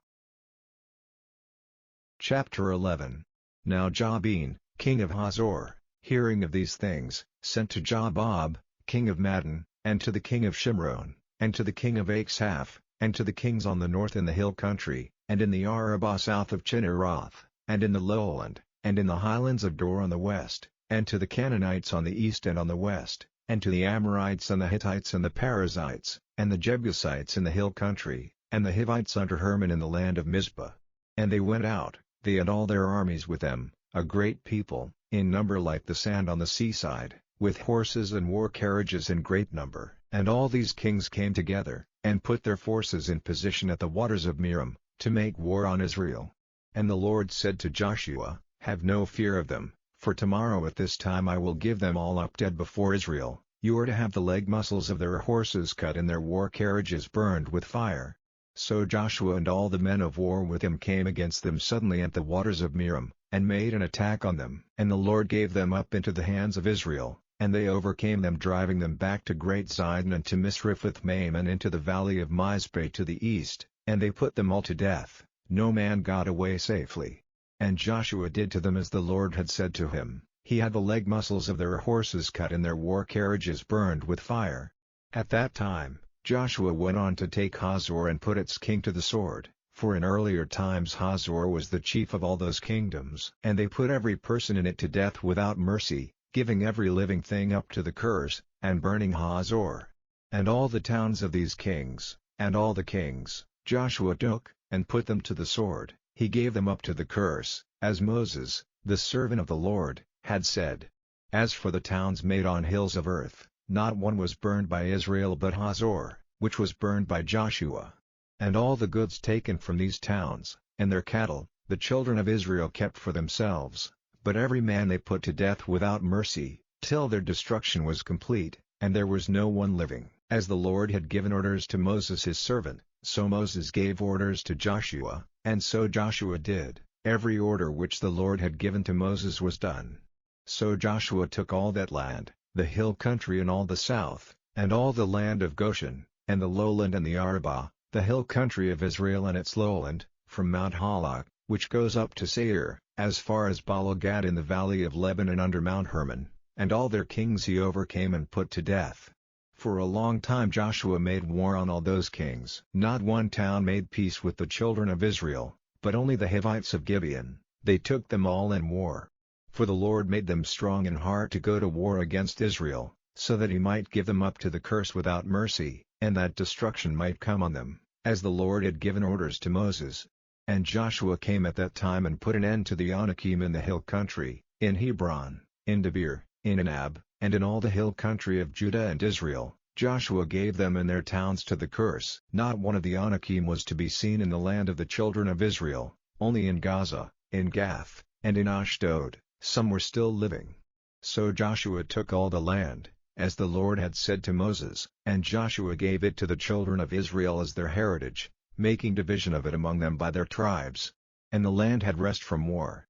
Chapter 11. Now Jabin, king of Hazor, hearing of these things, sent to Jabab, king of Madon, and to the king of Shimron, and to the king of Achshaph, and to the kings on the north in the hill country, and in the Arabah south of Chinneroth, and in the lowland, and in the highlands of Dor on the west, and to the Canaanites on the east and on the west, and to the Amorites and the Hittites and the Perizzites, and the Jebusites in the hill country, and the Hivites under Hermon in the land of Mizpah. And they went out, they and all their armies with them, a great people, in number like the sand on the seaside, with horses and war carriages in great number. And all these kings came together, and put their forces in position at the waters of Merom, to make war on Israel. And the Lord said to Joshua, "Have no fear of them, for tomorrow at this time I will give them all up dead before Israel. You are to have the leg muscles of their horses cut and their war carriages burned with fire." So Joshua and all the men of war with him came against them suddenly at the waters of Merom, and made an attack on them. And the Lord gave them up into the hands of Israel, and they overcame them, driving them back to Great Zidon and to Misrephoth-Maim and into the valley of Mizpeh to the east, and they put them all to death. No man got away safely. And Joshua did to them as the Lord had said to him. He had the leg muscles of their horses cut and their war carriages burned with fire. At that time, Joshua went on to take Hazor and put its king to the sword, for in earlier times Hazor was the chief of all those kingdoms. And they put every person in it to death without mercy, giving every living thing up to the curse, and burning Hazor. And all the towns of these kings, and all the kings, Joshua took, and put them to the sword. He gave them up to the curse, as Moses, the servant of the Lord, had said. As for the towns made on hills of earth, not one was burned by Israel but Hazor, which was burned by Joshua. And all the goods taken from these towns, and their cattle, the children of Israel kept for themselves, but every man they put to death without mercy, till their destruction was complete, and there was no one living. As the Lord had given orders to Moses his servant, so Moses gave orders to Joshua, and so Joshua did. Every order which the Lord had given to Moses was done. So Joshua took all that land, the hill country and all the south, and all the land of Goshen, and the lowland and the Arabah, the hill country of Israel and its lowland, from Mount Halak, which goes up to Seir, as far as Baalgad in the valley of Lebanon under Mount Hermon, and all their kings he overcame and put to death. For a long time Joshua made war on all those kings. Not one town made peace with the children of Israel, but only the Hivites of Gibeon. They took them all in war. For the Lord made them strong in heart to go to war against Israel, so that he might give them up to the curse without mercy, and that destruction might come on them, as the Lord had given orders to Moses. And Joshua came at that time and put an end to the Anakim in the hill country, in Hebron, in Debir, in Anab, and in all the hill country of Judah and Israel. Joshua gave them and their towns to the curse. Not one of the Anakim was to be seen in the land of the children of Israel, only in Gaza, in Gath, and in Ashdod, some were still living. So Joshua took all the land, as the Lord had said to Moses, and Joshua gave it to the children of Israel as their heritage, making division of it among them by their tribes. And the land had rest from war.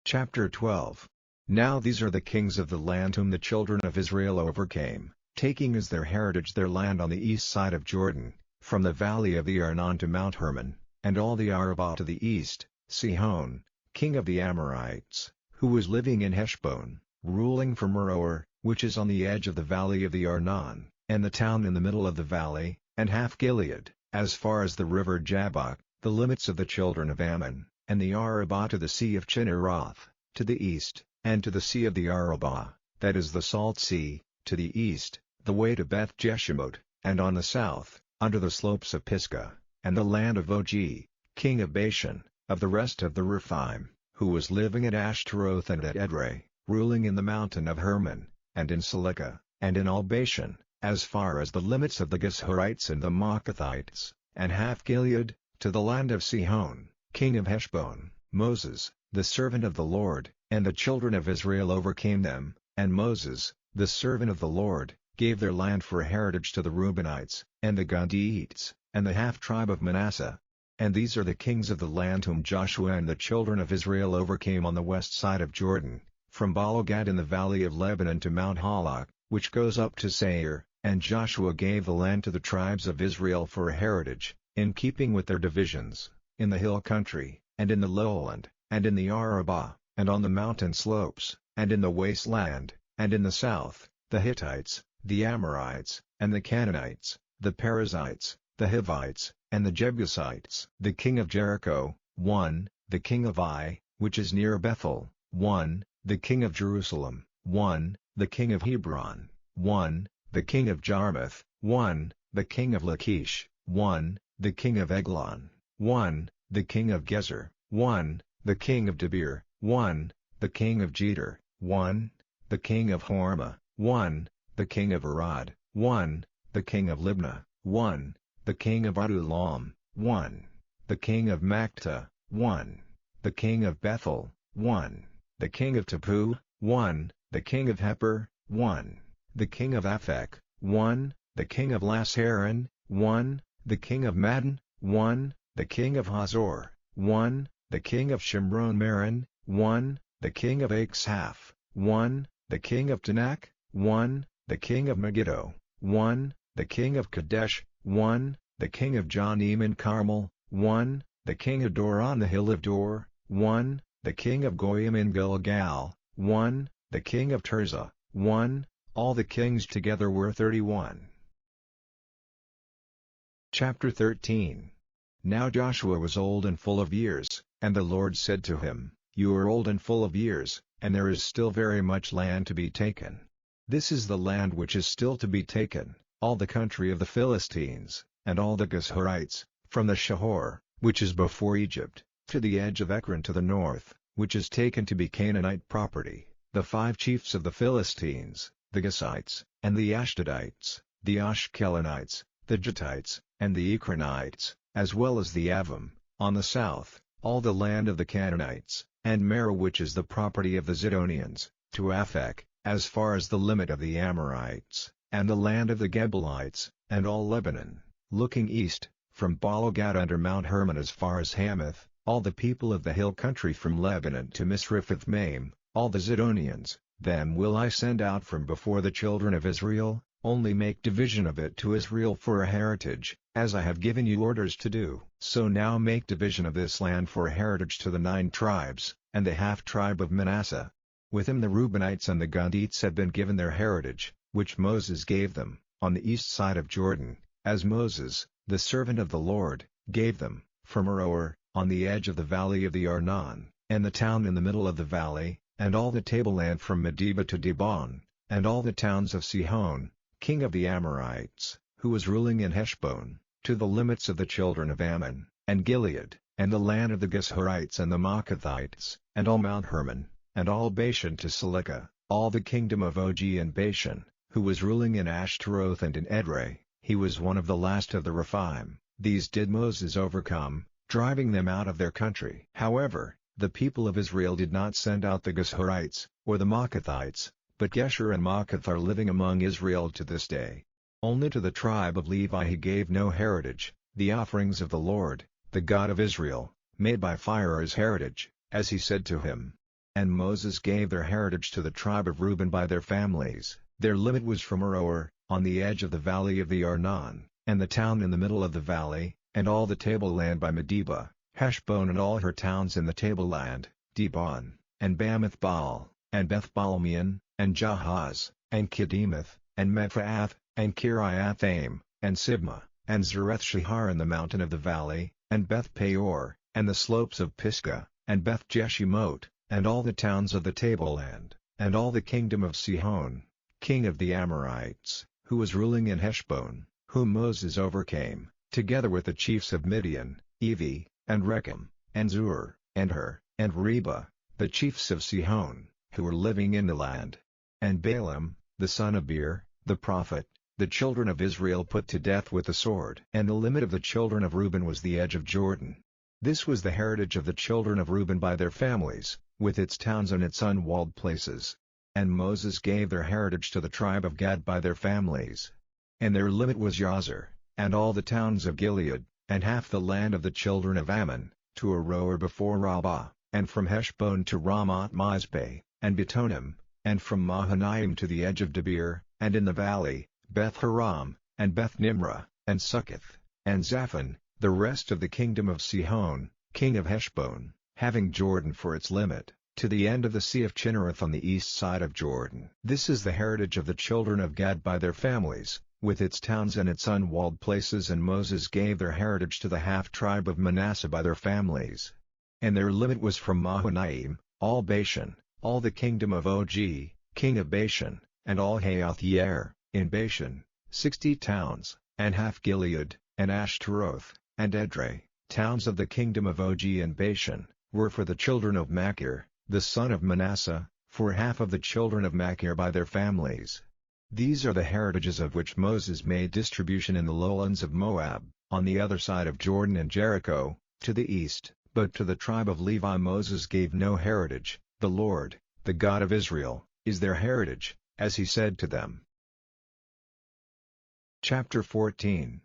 Chapter 12. Now these are the kings of the land whom the children of Israel overcame, taking as their heritage their land on the east side of Jordan, from the valley of the Arnon to Mount Hermon, and all the Arabah to the east. Sihon, king of the Amorites, who was living in Heshbon, ruling from Aroer, which is on the edge of the valley of the Arnon, and the town in the middle of the valley, and half Gilead, as far as the river Jabbok, the limits of the children of Ammon, and the Arabah to the sea of Chinneroth, to the east, and to the sea of the Arabah, that is the Salt Sea, to the east, the way to Beth Jeshimot, and on the south, under the slopes of Pisgah, and the land of Og, king of Bashan, of the rest of the Rephaim, who was living at Ashtaroth and at Edrei, ruling in the mountain of Hermon, and in Selekah, and in all Bashan, as far as the limits of the Geshurites and the Maacathites, and half Gilead, to the land of Sihon, king of Heshbon. Moses, the servant of the Lord, and the children of Israel overcame them, and Moses, the servant of the Lord, gave their land for a heritage to the Reubenites, and the Gadiites, and the half-tribe of Manasseh. And these are the kings of the land whom Joshua and the children of Israel overcame on the west side of Jordan, from Baalgad in the valley of Lebanon to Mount Halak, which goes up to Seir. And Joshua gave the land to the tribes of Israel for a heritage, in keeping with their divisions, in the hill country, and in the lowland, and in the Arabah, and on the mountain slopes, and in the wasteland, and in the south, the Hittites, the Amorites, and the Canaanites, the Perizzites, the Hivites, and the Jebusites. The king of Jericho, 1, the king of Ai, which is near Bethel, 1, the king of Jerusalem, 1, the king of Hebron, 1, the king of Jarmuth, 1, the king of Lachish, 1, the king of Eglon, 1, the king of Gezer, 1, the king of Debir, 1, the king of Jeter, 1, the king of Hormah, 1, the king of Arad, 1, the king of Libnah, 1, the king of Adullam, 1, the king of Makta, 1, the king of Bethel, 1, the king of Tapu, 1, the king of Heper, 1, the king of Aphek, 1, the king of Lasharon, 1, the king of Madon, 1, the king of Hazor, 1, the king of Shimron-Meron, 1, the king of Achshaph, 1, the king of Tanakh, 1, the king of Megiddo, 1, the king of Kadesh, 1, the king of Jonim and Carmel, 1, the king of Dor on the hill of Dor, 1, the king of Goyim in Gilgal, 1, the king of Tirzah, 1, all the kings together were 31. Chapter 13. Now Joshua was old and full of years, and the Lord said to him, You are old and full of years, and there is still very much land to be taken. This is the land which is still to be taken, all the country of the Philistines, and all the Geshurites, from the Shahor, which is before Egypt, to the edge of Ekron to the north, which is taken to be Canaanite property, the 5 chiefs of the Philistines, the Gesites, and the Ashdodites, the Ashkelonites, the Jetites, and the Ekronites, as well as the Avim, on the south, all the land of the Canaanites, and Merah which is the property of the Zidonians, to Aphek, as far as the limit of the Amorites, and the land of the Gebalites, and all Lebanon, looking east, from Baal-Gad under Mount Hermon as far as Hamath, all the people of the hill country from Lebanon to Misrephoth-Maim, all the Zidonians, them will I send out from before the children of Israel, only make division of it to Israel for a heritage, as I have given you orders to do. So now make division of this land for a heritage to the 9 tribes, and the half-tribe of Manasseh. With him the Reubenites and the Gadites have been given their heritage, which Moses gave them, on the east side of Jordan, as Moses, the servant of the Lord, gave them, from Aroer, on the edge of the valley of the Arnon, and the town in the middle of the valley, and all the tableland from Medeba to Dibon, and all the towns of Sihon, king of the Amorites, who was ruling in Heshbon, to the limits of the children of Ammon, and Gilead, and the land of the Geshurites and the Maacathites, and all Mount Hermon, and all Bashan to Selekah, all the kingdom of Og and Bashan, who was ruling in Ashtaroth and in Edrei, he was one of the last of the Rephaim. These did Moses overcome, driving them out of their country. However, the people of Israel did not send out the Geshurites, or the Maacathites, but Geshur and Maacath are living among Israel to this day. Only to the tribe of Levi he gave no heritage, the offerings of the Lord, the God of Israel, made by fire as heritage, as he said to him. And Moses gave their heritage to the tribe of Reuben by their families. Their limit was from Aroer, on the edge of the valley of the Arnon, and the town in the middle of the valley, and all the tableland by Medeba, Heshbon and all her towns in the tableland, Dibon, and Bamoth Baal, and Beth-Balmeon, and Jahaz, and Kedemoth, and Mephaath, and Kiriathaim, and Sibmah, and Zareth-Shahar in the mountain of the valley, and Beth-Peor, and the slopes of Pisgah, and Beth-Jeshimoth, and all the towns of the tableland, and all the kingdom of Sihon, king of the Amorites, who was ruling in Heshbon, whom Moses overcame, together with the chiefs of Midian, Evi, and Rechem, and Zur, and Hur, and Reba, the chiefs of Sihon, who were living in the land. And Balaam, the son of Beer, the prophet, the children of Israel put to death with the sword. And the limit of the children of Reuben was the edge of Jordan. This was the heritage of the children of Reuben by their families, with its towns and its unwalled places. And Moses gave their heritage to the tribe of Gad by their families. And their limit was Jazer, and all the towns of Gilead, and half the land of the children of Ammon, to Aroer before Rabbah, and from Heshbon to Ramoth-Mizpeh, and Betonim, and from Mahanaim to the edge of Debir, and in the valley, Beth-Haram, and Beth-Nimrah, and Succoth, and Zaphon, the rest of the kingdom of Sihon, king of Heshbon, having Jordan for its limit, to the end of the sea of Chinnereth on the east side of Jordan. This is the heritage of the children of Gad by their families, with its towns and its unwalled places. And Moses gave their heritage to the half-tribe of Manasseh by their families. And their limit was from Mahanaim, all Bashan, all the kingdom of Og, king of Bashan, and all Hazath-Yair, in Bashan, 60 towns, and half Gilead, and Ashtaroth, and Edrei, towns of the kingdom of Og and Bashan, were for the children of Machir, the son of Manasseh, for half of the children of Machir by their families. These are the heritages of which Moses made distribution in the lowlands of Moab, on the other side of Jordan and Jericho, to the east. But to the tribe of Levi Moses gave no heritage. The Lord, the God of Israel, is their heritage, as he said to them. Chapter 14.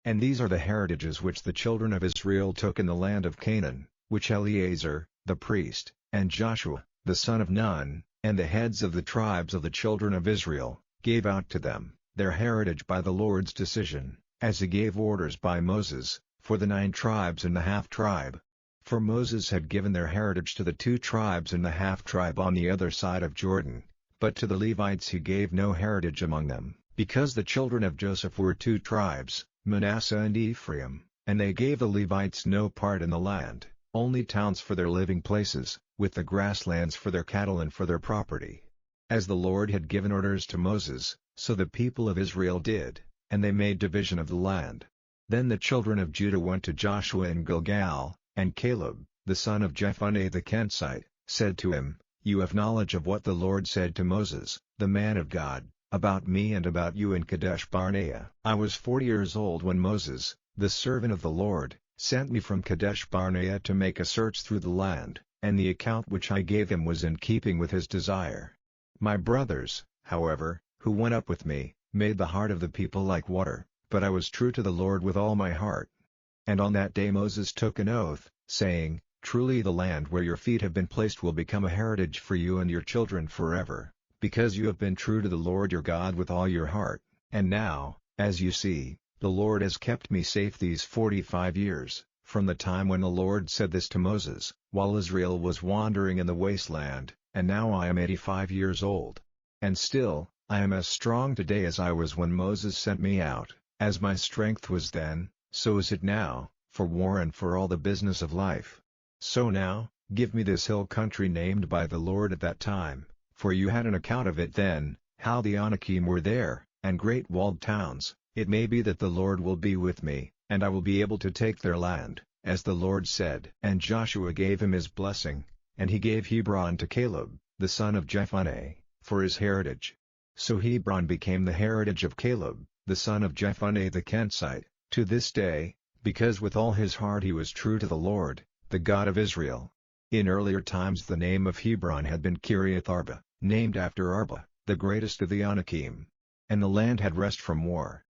And these are the heritages which the children of Israel took in the land of Canaan, which Eleazar, the priest, and Joshua, the son of Nun, and the heads of the tribes of the children of Israel, gave out to them, their heritage by the Lord's decision, as he gave orders by Moses, for the 9 tribes and the half-tribe. For Moses had given their heritage to the 2 tribes and the half-tribe on the other side of Jordan, but to the Levites he gave no heritage among them, because the children of Joseph were 2 tribes, Manasseh and Ephraim, and they gave the Levites no part in the land, only towns for their living places, with the grasslands for their cattle and for their property. As the Lord had given orders to Moses, so the people of Israel did, and they made division of the land. Then the children of Judah went to Joshua in Gilgal, and Caleb, the son of Jephunneh the Kenizzite, said to him, "You have knowledge of what the Lord said to Moses, the man of God, about me and about you in Kadesh Barnea. I was 40 years old when Moses, the servant of the Lord, sent me from Kadesh Barnea to make a search through the land, and the account which I gave him was in keeping with his desire. My brothers, however, who went up with me, made the heart of the people like water, but I was true to the Lord with all my heart." And on that day Moses took an oath, saying, "Truly the land where your feet have been placed will become a heritage for you and your children forever, because you have been true to the Lord your God with all your heart. And now, as you see, the Lord has kept me safe these 45 years, from the time when the Lord said this to Moses, while Israel was wandering in the wasteland, and now I am 85 years old. And still, I am as strong today as I was when Moses sent me out, as my strength was then, so is it now, for war and for all the business of life. So now, give me this hill country named by the Lord at that time, for you had an account of it then, how the Anakim were there, and great walled towns. It may be that the Lord will be with me, and I will be able to take their land, as the Lord said." And Joshua gave him his blessing, and he gave Hebron to Caleb, the son of Jephunneh, for his heritage. So Hebron became the heritage of Caleb, the son of Jephunneh the Kenizzite, to this day, because with all his heart he was true to the Lord, the God of Israel. In earlier times the name of Hebron had been Kiriath Arba, named after Arba, the greatest of the Anakim. And the land had rest from war.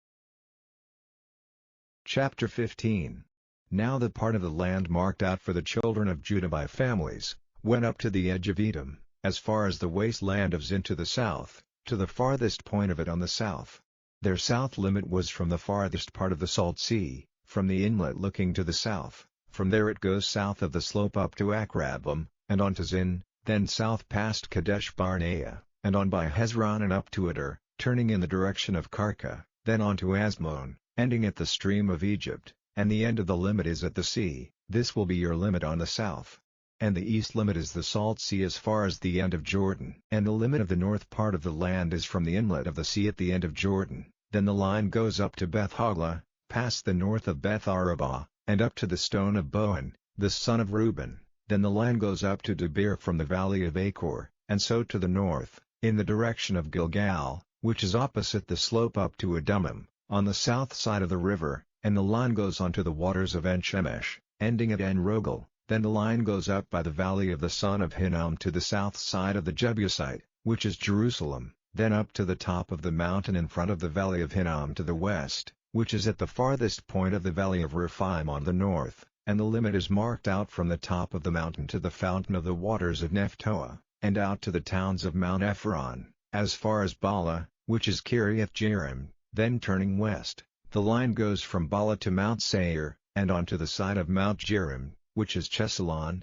Chapter 15. Now the part of the land marked out for the children of Judah by families, went up to the edge of Edom, as far as the wasteland of Zin to the south, to the farthest point of it on the south. Their south limit was from the farthest part of the Salt Sea, from the inlet looking to the south. From there it goes south of the slope up to Akrabim, and on to Zin, then south past Kadesh Barnea, and on by Hezron and up to Ader, turning in the direction of Karka, then on to Asmon, ending at the stream of Egypt, and the end of the limit is at the sea. This will be your limit on the south. And the east limit is the Salt Sea as far as the end of Jordan. And the limit of the north part of the land is from the inlet of the sea at the end of Jordan. Then the line goes up to Beth Hoglah, past the north of Beth Arabah, and up to the stone of Bohan, the son of Reuben. Then the line goes up to Debir from the valley of Achor, and so to the north, in the direction of Gilgal, which is opposite the slope up to Adumim, on the south side of the river, and the line goes on to the waters of En-Shemesh, ending at En-Rogel. Then the line goes up by the valley of the son of Hinnom to the south side of the Jebusite, which is Jerusalem, then up to the top of the mountain in front of the valley of Hinnom to the west, which is at the farthest point of the valley of Rephaim on the north, and the limit is marked out from the top of the mountain to the fountain of the waters of Nephtoah, and out to the towns of Mount Ephron, as far as Bala, which is Kiriath Jearim. Then turning west, the line goes from Bala to Mount Seir, and on to the side of Mount Jearim, which is Chesalon,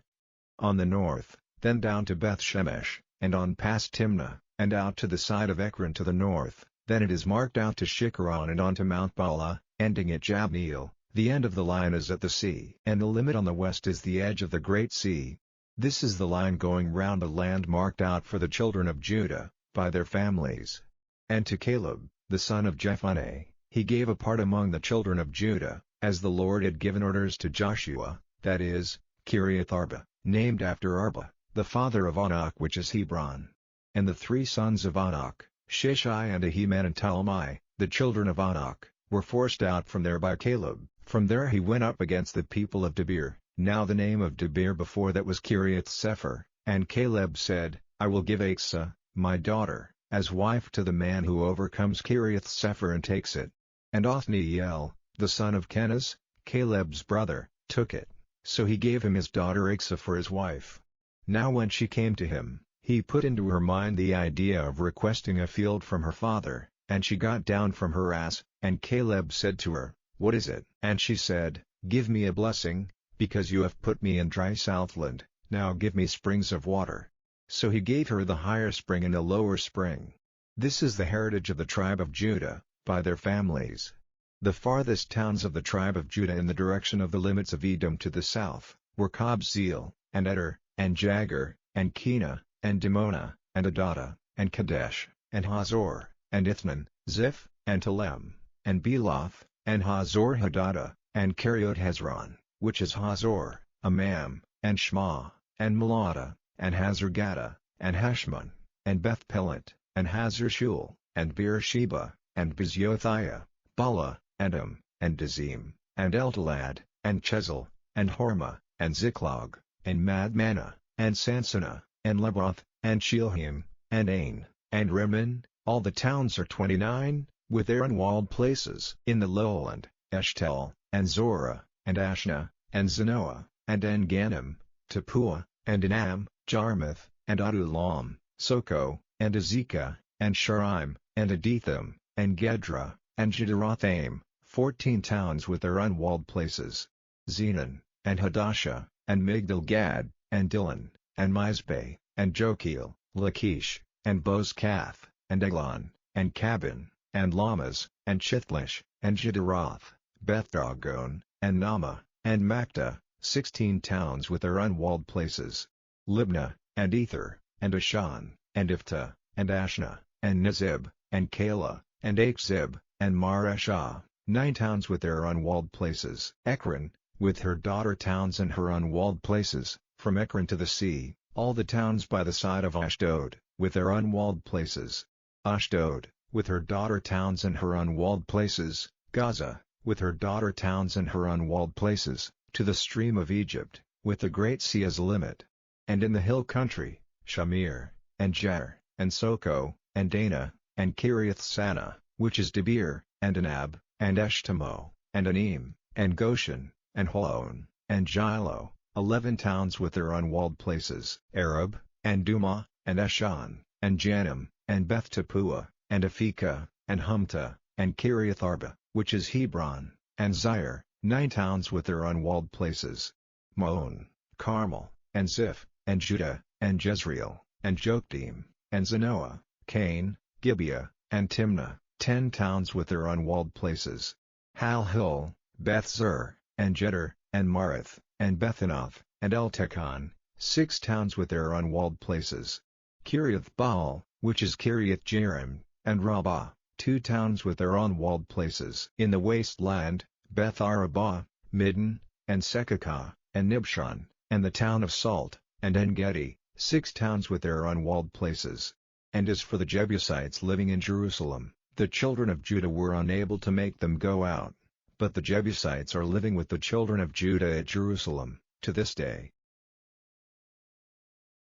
on the north, then down to Beth Shemesh, and on past Timnah, and out to the side of Ekron to the north. Then it is marked out to Shikkeron and on to Mount Bala, ending at Jabneel. The end of the line is at the sea. And the limit on the west is the edge of the great sea. This is the line going round the land marked out for the children of Judah, by their families. And to Caleb, the son of Jephunneh, he gave a part among the children of Judah, as the Lord had given orders to Joshua, that is, Kiriath Arba, named after Arba, the father of Anak, which is Hebron. And the 3 sons of Anak, Shishai and Ahiman and Talmai, the children of Anak, were forced out from there by Caleb. From there he went up against the people of Debir. Now the name of Debir before that was Kiriath Sepher. And Caleb said, I will give Achsah, my daughter, as wife to the man who overcomes Kiriath Sepher and takes it. And Othniel, the son of Kenaz, Caleb's brother, took it, so he gave him his daughter Achsah for his wife. Now when she came to him, he put into her mind the idea of requesting a field from her father, and she got down from her ass, and Caleb said to her, "What is it?" And she said, "Give me a blessing, because you have put me in dry southland, now give me springs of water." So he gave her the higher spring and a lower spring. This is the heritage of the tribe of Judah, by their families. The farthest towns of the tribe of Judah in the direction of the limits of Edom to the south, were Kabzeel, and Eder, and Jagur, and Kena, and Dimonah, and Adadah, and Kadesh, and Hazor, and Ithnan, Ziph, and Telem, and Beloth, and Hazor Hadadah, and Kerioth Hezron, which is Hazor, Amam, and Shema, and Melada, and Hazar-Gaddah, and Heshmon, and Beth Pelet, and Hazar Shul, and Beersheba, and Beziothia, Bala, Edom, and Dizim, and Eltalad, and Chezel, and Hormah, and Ziklag, and Madmanah, and Sansannah, and Leboth, and Shilhim, and Ain, and Rimmon. All the towns are 29, with their unwalled places. In the lowland, Eshtel, and Zorah, and Ashna, and Zanoah, and En-Gannim, Tappuah, and Enam, Jarmuth, and Adullam, Soko, and Azekah, and Sharim, and Aditham, and Gedra, and Jedarathaim, 14 towns with their unwalled places. Zenon, and Hadashah, and Migdal-Gad, and Dillon, and Mizpeh, and Jokeel, Lachish, and Bozkath, and Eglon, and Cabin, and Lamas, and Chithlish, and Jedaroth, Beth-Dagon, and Nama, and Makta, 16 towns with their unwalled places. Libnah, and Ether, and Ashan, and Iftah, and Ashna, and Nizib, and Kala, and Achzib, and Mareshah, 9 towns with their unwalled places. Ekron, with her daughter towns and her unwalled places, from Ekron to the sea, all the towns by the side of Ashdod, with their unwalled places. Ashdod, with her daughter towns and her unwalled places. Gaza, with her daughter towns and her unwalled places, to the stream of Egypt, with the great sea as a limit. And in the hill country, Shamir, and Jair, and Soko, and Dana, and Kiriath-Sanah, which is Debir, and Anab, and Eshtemo, and Anim, and Goshen, and Holon, and Shiloh, 11 towns with their unwalled places. Arab, and Dumah, and Eshan, and Janim, and Beth-Tappuah, and Aphekah, and Humta, and Kiriath-Arba, which is Hebron, and Zair, 9 towns with their unwalled places. Maon, Carmel, and Ziph, and Judah, and Jezreel, and Jokdeam, and Zanoah, Cain, Gibeah, and Timnah, 10 towns with their unwalled places. Halhul, Beth-Zur, and Jeter, and Marith, and Bethanoth, and Eltekon, 6 towns with their unwalled places. Kiriath-Baal, which is Kiriath-Jearim, and Rabbah, 2 towns with their unwalled places. In the wasteland, Beth-Arabah, Middin, and Sekakah, and Nibshan, and the town of Salt, and En-Gedi, 6 towns with their unwalled places. And as for the Jebusites living in Jerusalem, the children of Judah were unable to make them go out, but the Jebusites are living with the children of Judah at Jerusalem, to this day.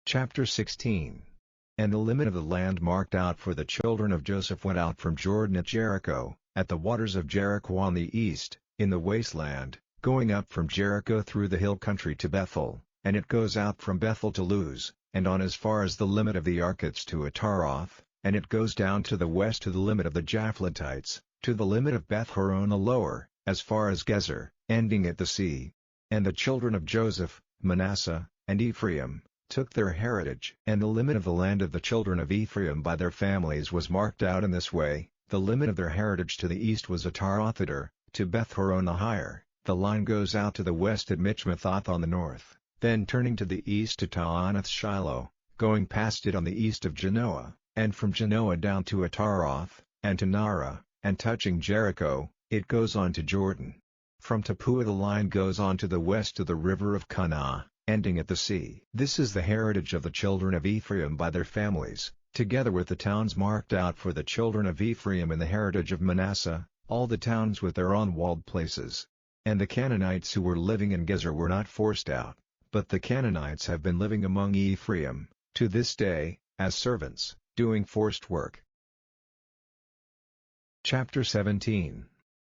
Chapter 16. And the limit of the land marked out for the children of Joseph went out from Jordan at Jericho, at the waters of Jericho on the east, in the wasteland, going up from Jericho through the hill country to Bethel, and it goes out from Bethel to Luz, and on as far as the limit of the Arkites to Ataroth, and it goes down to the west to the limit of the Japhletites, to the limit of Beth-Horon lower, as far as Gezer, ending at the sea. And the children of Joseph, Manasseh, and Ephraim, took their heritage. And the limit of the land of the children of Ephraim by their families was marked out in this way: the limit of their heritage to the east was Ataroth-Edar, to Beth-Horon the higher, the line goes out to the west at Michmethath on the north, then turning to the east to Taanath-Shiloh, going past it on the east of Genoa, and from Genoa down to Ataroth, and to Nara, and touching Jericho, it goes on to Jordan. From Tappuah the line goes on to the west to the river of Kanah, ending at the sea. This is the heritage of the children of Ephraim by their families, together with the towns marked out for the children of Ephraim in the heritage of Manasseh, all the towns with their unwalled places. And the Canaanites who were living in Gezer were not forced out, but the Canaanites have been living among Ephraim, to this day, as servants, doing forced work. Chapter 17.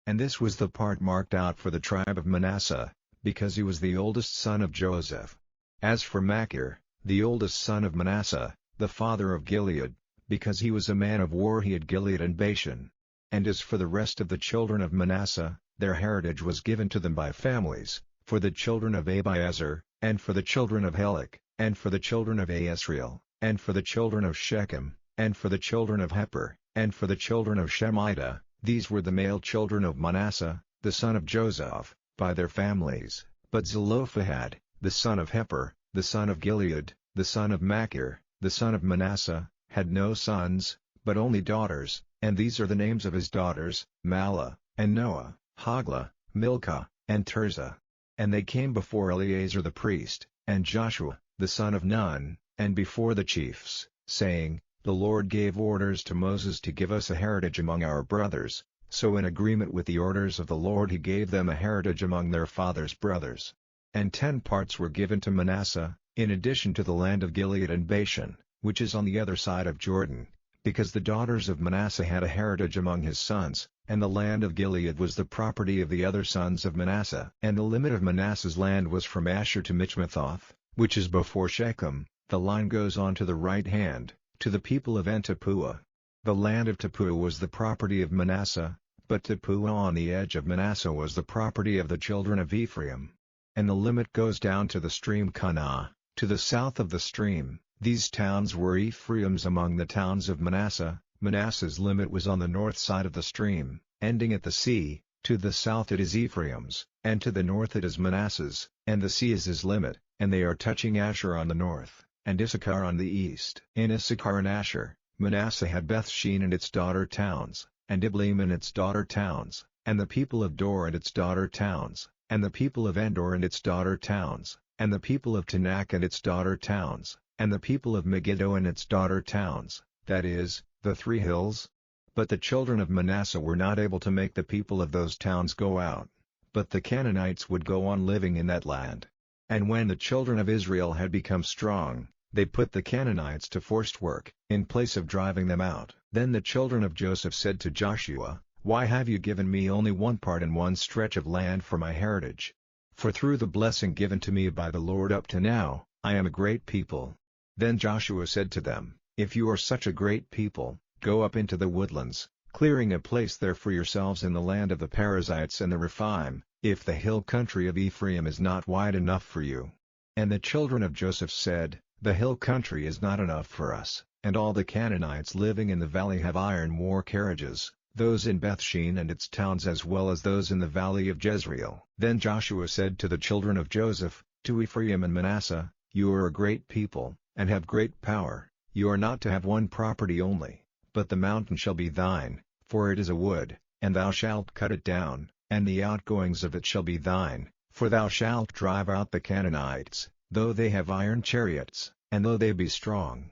And this was the part marked out for the tribe of Manasseh, because he was the oldest son of Joseph. As for Machir, the oldest son of Manasseh, the father of Gilead, because he was a man of war, he had Gilead and Bashan. And as for the rest of the children of Manasseh, their heritage was given to them by families, for the children of Abiezer, and for the children of Helek, and for the children of Asriel, and for the children of Shechem, and for the children of Heper, and for the children of Shemida. These were the male children of Manasseh, the son of Joseph, by their families. But Zelophehad, the son of Heper, the son of Gilead, the son of Machir, the son of Manasseh, had no sons, but only daughters, and these are the names of his daughters, Mahlah, and Noah, Hoglah, Milcah, and Tirzah. And they came before Eleazar the priest, and Joshua, the son of Nun, and before the chiefs, saying, The Lord gave orders to Moses to give us a heritage among our brothers, so in agreement with the orders of the Lord he gave them a heritage among their father's brothers. And 10 parts were given to Manasseh, in addition to the land of Gilead and Bashan, which is on the other side of Jordan, because the daughters of Manasseh had a heritage among his sons, and the land of Gilead was the property of the other sons of Manasseh. And the limit of Manasseh's land was from Asher to Michmethoth, which is before Shechem. The line goes on to the right hand, to the people of En-Tappuah. The land of Tappuah was the property of Manasseh, but Tappuah on the edge of Manasseh was the property of the children of Ephraim. And the limit goes down to the stream Kanah, to the south of the stream. These towns were Ephraim's among the towns of Manasseh. Manasseh's limit was on the north side of the stream, ending at the sea. To the south it is Ephraim's, and to the north it is Manasseh's, and the sea is his limit, and they are touching Asher on the north, and Issachar on the east. In Issachar and Asher, Manasseh had Bethshean and its daughter towns, and Ibleam and its daughter towns, and the people of Dor and its daughter towns, and the people of Endor and its daughter towns, and the people of Tanakh and its daughter towns, and the people of Megiddo and its daughter towns, that is, the 3 hills. But the children of Manasseh were not able to make the people of those towns go out, but the Canaanites would go on living in that land. And when the children of Israel had become strong, they put the Canaanites to forced work, in place of driving them out. Then the children of Joseph said to Joshua, Why have you given me only 1 part and 1 stretch of land for my heritage? For through the blessing given to me by the Lord up to now, I am a great people. Then Joshua said to them, If you are such a great people, go up into the woodlands, clearing a place there for yourselves in the land of the Perizzites and the Rephaim, if the hill country of Ephraim is not wide enough for you. And the children of Joseph said, The hill country is not enough for us, and all the Canaanites living in the valley have iron war carriages, those in Bethshean and its towns as well as those in the valley of Jezreel. Then Joshua said to the children of Joseph, to Ephraim and Manasseh, You are a great people, and have great power. You are not to have 1 property only, but the mountain shall be thine, for it is a wood, and thou shalt cut it down, and the outgoings of it shall be thine, for thou shalt drive out the Canaanites, though they have iron chariots, and though they be strong.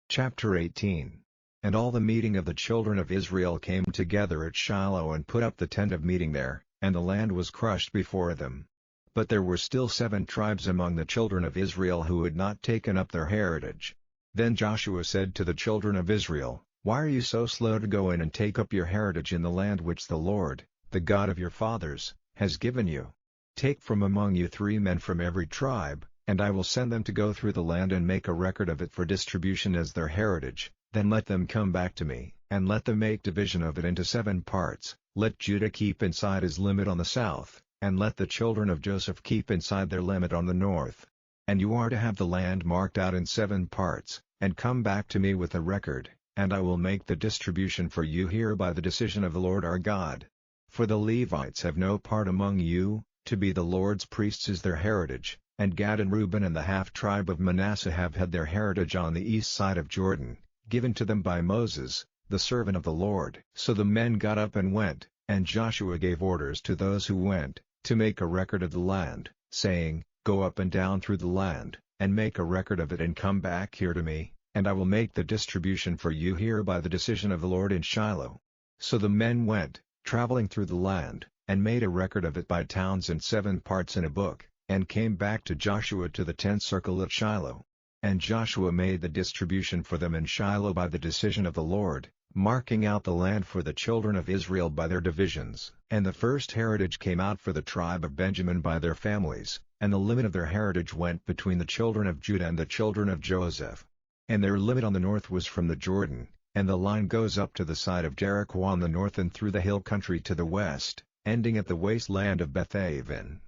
Chapter 18. And all the meeting of the children of Israel came together at Shiloh and put up the tent of meeting there, and the land was crushed before them. But there were still 7 tribes among the children of Israel who had not taken up their heritage. Then Joshua said to the children of Israel, Why are you so slow to go in and take up your heritage in the land which the Lord, the God of your fathers, has given you? Take from among you 3 men from every tribe, and I will send them to go through the land and make a record of it for distribution as their heritage. Then let them come back to me, and let them make division of it into 7 parts. Let Judah keep inside his limit on the south, and let the children of Joseph keep inside their limit on the north. And you are to have the land marked out in 7 parts, and come back to me with a record, and I will make the distribution for you here by the decision of the Lord our God. For the Levites have no part among you, to be the Lord's priests is their heritage, and Gad and Reuben and the half-tribe of Manasseh have had their heritage on the east side of Jordan, given to them by Moses, the servant of the Lord. So the men got up and went, and Joshua gave orders to those who went, to make a record of the land, saying, Go up and down through the land, and make a record of it and come back here to me, and I will make the distribution for you here by the decision of the Lord in Shiloh. So the men went, traveling through the land, and made a record of it by towns in 7 parts in a book, and came back to Joshua to the tent circle at Shiloh. And Joshua made the distribution for them in Shiloh by the decision of the Lord, marking out the land for the children of Israel by their divisions. And the first heritage came out for the tribe of Benjamin by their families, and the limit of their heritage went between the children of Judah and the children of Joseph. And their limit on the north was from the Jordan, and the line goes up to the side of Jericho on the north and through the hill country to the west, ending at the wasteland of Bethaven.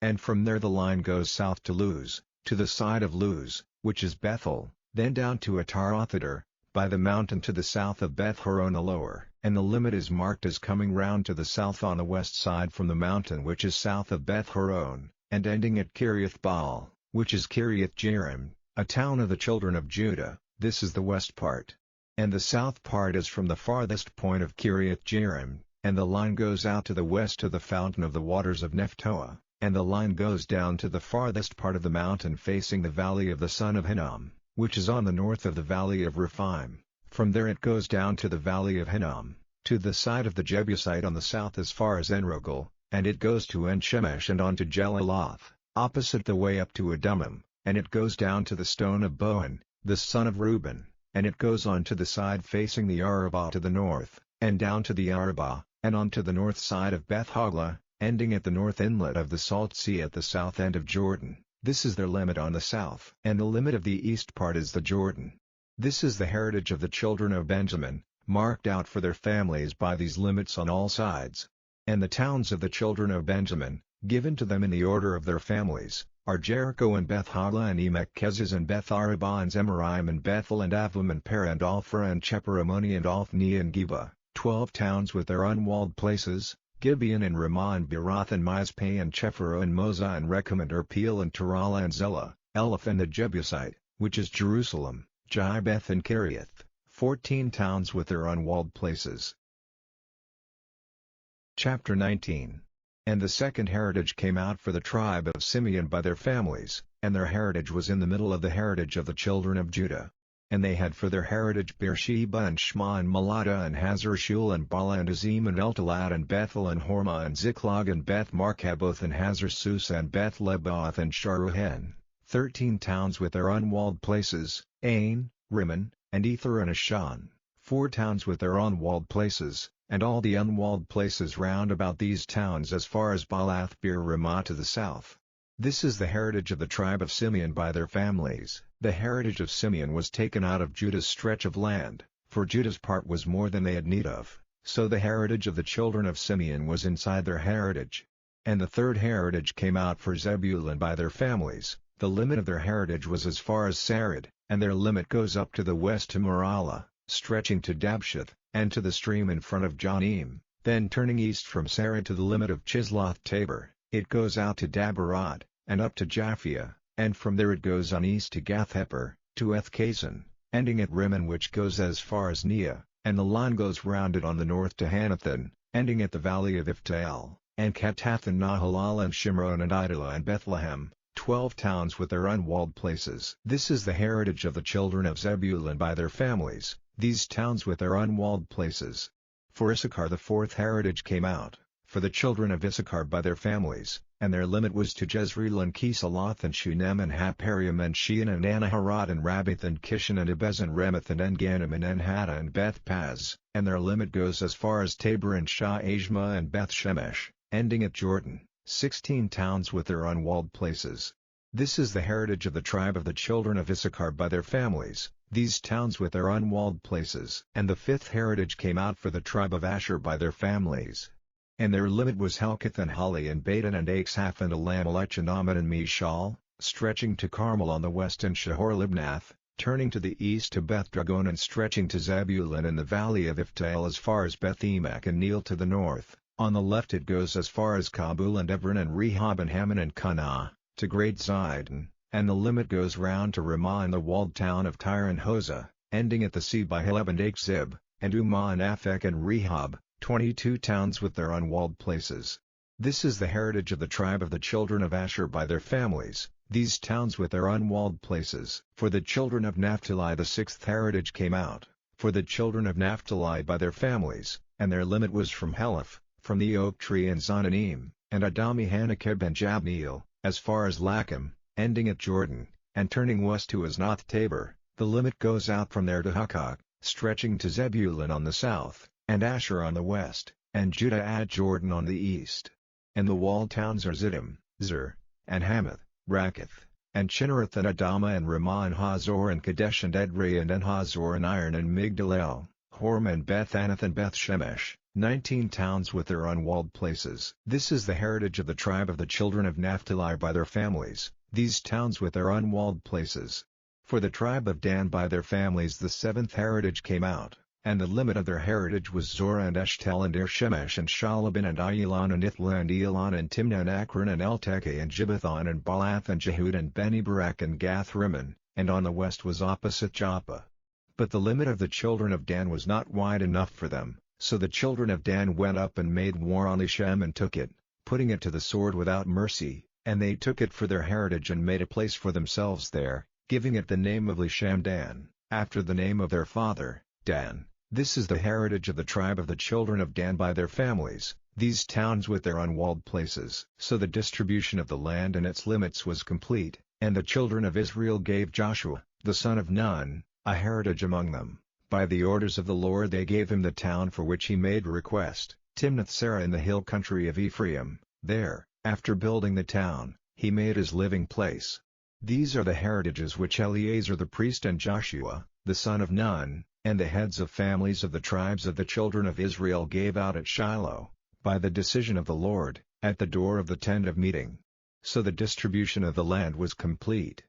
And from there the line goes south to Luz, to the side of Luz, which is Bethel, then down to Atarothadar, by the mountain to the south of Beth-horon the lower. And the limit is marked as coming round to the south on the west side from the mountain which is south of Beth-horon, and ending at Kiriath Baal, which is Kiriath Jearim, a town of the children of Judah. This is the west part. And the south part is from the farthest point of Kiriath Jearim, and the line goes out to the west to the fountain of the waters of Nephtoah, and the line goes down to the farthest part of the mountain facing the valley of the son of Hinnom, which is on the north of the valley of Rephaim. From there it goes down to the valley of Hinnom, to the side of the Jebusite on the south as far as Enrogel, and it goes to En-Shemesh and on to Jeliloth, opposite the way up to Adumim, and it goes down to the stone of Bohan, the son of Reuben, and it goes on to the side facing the Arabah to the north, and down to the Arabah, and on to the north side of Beth-hoglah, ending at the north inlet of the Salt Sea at the south end of Jordan. This is their limit on the south. And the limit of the east part is the Jordan. This is the heritage of the children of Benjamin, marked out for their families by these limits on all sides. And the towns of the children of Benjamin, given to them in the order of their families, are Jericho and Beth-hoglah and Emek-Keziz and Beth-arabah and Zemaraim and Bethel and Avim and Pera and Alphra and Cheperamoni and Alphni and Geba, 12 towns with their unwalled places, Gibeon and Ramah and Beeroth and Mizpeh and Chephirah and Mozah and Rechem and Erpeel and Tarala and Zelah, Eleph and the Jebusite, which is Jerusalem, Jibeth and Kiriath, 14 towns with their unwalled places. Chapter 19. And the second heritage came out for the tribe of Simeon by their families, and their heritage was in the middle of the heritage of the children of Judah. And they had for their heritage Beersheba and Shema and Melada and Hazar-Shul and Bala and Azim and Eltolad and Bethel and Hormah and Ziklag and Beth-Markaboth and Hazar-Susa and Beth-Lebaoth and Sharuhen, 13 towns with their unwalled places, Ain, Rimmon, and Ether and Ashan, 4 towns with their unwalled places, and all the unwalled places round about these towns as far as Baalath-beer-Ramah to the south. This is the heritage of the tribe of Simeon by their families. The heritage of Simeon was taken out of Judah's stretch of land, for Judah's part was more than they had need of, so the heritage of the children of Simeon was inside their heritage. And the third heritage came out for Zebulun by their families. The limit of their heritage was as far as Sarid, and their limit goes up to the west to Maralah, stretching to Dabsheth, and to the stream in front of Jonim, then turning east from Sarid to the limit of Chisloth-Tabor, it goes out to Dabarad, and up to Japhia, and from there it goes on east to Gath-Hepher, to Ethkazin, ending at Rimmon which goes as far as Neah, and the line goes round it on the north to Hanathan, ending at the valley of Iftael, and Kattath and Nahalal and Shimron and Idalah and Bethlehem, 12 towns with their unwalled places. This is the heritage of the children of Zebulun by their families, these towns with their unwalled places. For Issachar the fourth heritage came out, for the children of Issachar by their families, and their limit was to Jezreel and Kisaloth and Shunem and Haparium and Shean and Anaharat and Rabbath and Kishan and Abez and Ramoth and En-Ganim and En-Hattah and Beth-Paz, and their limit goes as far as Tabor and Shah-Ashma and Beth-Shemesh, ending at Jordan, 16 towns with their unwalled places. This is the heritage of the tribe of the children of Issachar by their families, these towns with their unwalled places. And the fifth heritage came out for the tribe of Asher by their families. And their limit was Helkath and Hali and Badan and Akshaph and Elamelech and Ammon and Mishal, stretching to Carmel on the west and Shahor-Libnath, turning to the east to Beth-Dagon and stretching to Zebulun in the valley of Iftael as far as Beth-Emek and Neill to the north. On the left it goes as far as Kabul and Evron and Rehob and Hammon and Kanah, to Great Zidon, and the limit goes round to Ramah and the walled town of Tyre and Hosah, ending at the sea by Heleb and Achzib, and Umah and Aphek and Rehob, 22 towns with their unwalled places. This is the heritage of the tribe of the children of Asher by their families, these towns with their unwalled places. For the children of Naphtali the sixth heritage came out, for the children of Naphtali by their families, and their limit was from Heleph, from the oak tree in Zonanim, and Adami Hanakeb and Jabneel, as far as Lachim, ending at Jordan, and turning west to Aznoth Tabor. The limit goes out from there to Hukkok, stretching to Zebulun on the south, and Asher on the west, and Judah at Jordan on the east. And the walled towns are Ziddim, Zer, and Hamath, Rakkath, and Chinnereth and Adamah and Ramah and Hazor and Kadesh and Edrei and En-Hazor and Iron and Migdal-El, Hormah and Beth-Anath and Beth-Shemesh, 19 towns with their unwalled places. This is the heritage of the tribe of the children of Naphtali by their families, these towns with their unwalled places. For the tribe of Dan by their families the seventh heritage came out, and the limit of their heritage was Zorah and Eshtel and Ir-Shemesh and Shalabin and Ayalon and Ithla and Elon and Timnah and Akron and Eltekeh and Gibbethon and Baalath and Jehud and Beni-Berak and Gath-Rimmon, and on the west was opposite Joppa. But the limit of the children of Dan was not wide enough for them, so the children of Dan went up and made war on Ishem and took it, putting it to the sword without mercy, and they took it for their heritage and made a place for themselves there, giving it the name of Lishem Dan, after the name of their father, Dan. This is the heritage of the tribe of the children of Dan by their families, these towns with their unwalled places. So the distribution of the land and its limits was complete, and the children of Israel gave Joshua, the son of Nun, a heritage among them. By the orders of the Lord they gave him the town for which he made request, Timnath-Serah in the hill country of Ephraim. There, after building the town, he made his living place. These are the heritages which Eleazar the priest and Joshua, the son of Nun, and the heads of families of the tribes of the children of Israel gave out at Shiloh, by the decision of the Lord, at the door of the tent of meeting. So the distribution of the land was complete.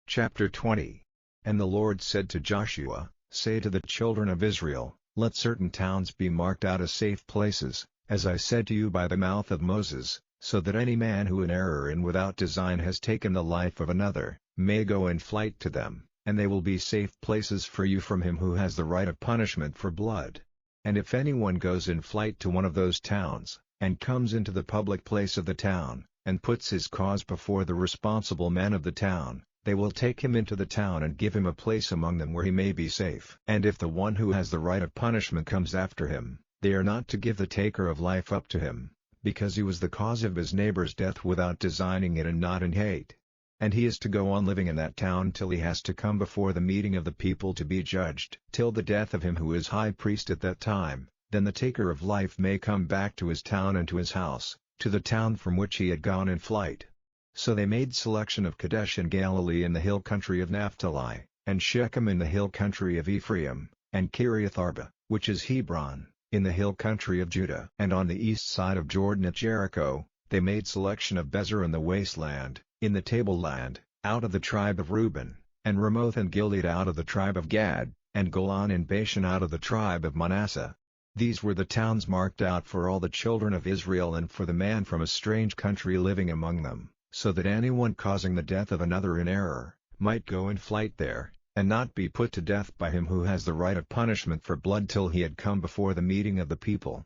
Chapter 20. And the Lord said to Joshua, Say to the children of Israel, Let certain towns be marked out as safe places, as I said to you by the mouth of Moses, so that any man who in error and without design has taken the life of another, may go in flight to them, and they will be safe places for you from him who has the right of punishment for blood. And if anyone goes in flight to one of those towns, and comes into the public place of the town, and puts his cause before the responsible man of the town, they will take him into the town and give him a place among them where he may be safe. And if the one who has the right of punishment comes after him, they are not to give the taker of life up to him, because he was the cause of his neighbor's death without designing it and not in hate. And he is to go on living in that town till he has to come before the meeting of the people to be judged, till the death of him who is high priest at that time. Then the taker of life may come back to his town and to his house, to the town from which he had gone in flight. So they made selection of Kadesh in Galilee in the hill country of Naphtali, and Shechem in the hill country of Ephraim, and Kiriath Arba, which is Hebron, in the hill country of Judah. And on the east side of Jordan at Jericho, they made selection of Bezer in the wasteland, in the tableland, out of the tribe of Reuben, and Ramoth and Gilead out of the tribe of Gad, and Golan and Bashan out of the tribe of Manasseh. These were the towns marked out for all the children of Israel and for the man from a strange country living among them, so that anyone causing the death of another in error, might go in flight there, and not be put to death by him who has the right of punishment for blood till he had come before the meeting of the people.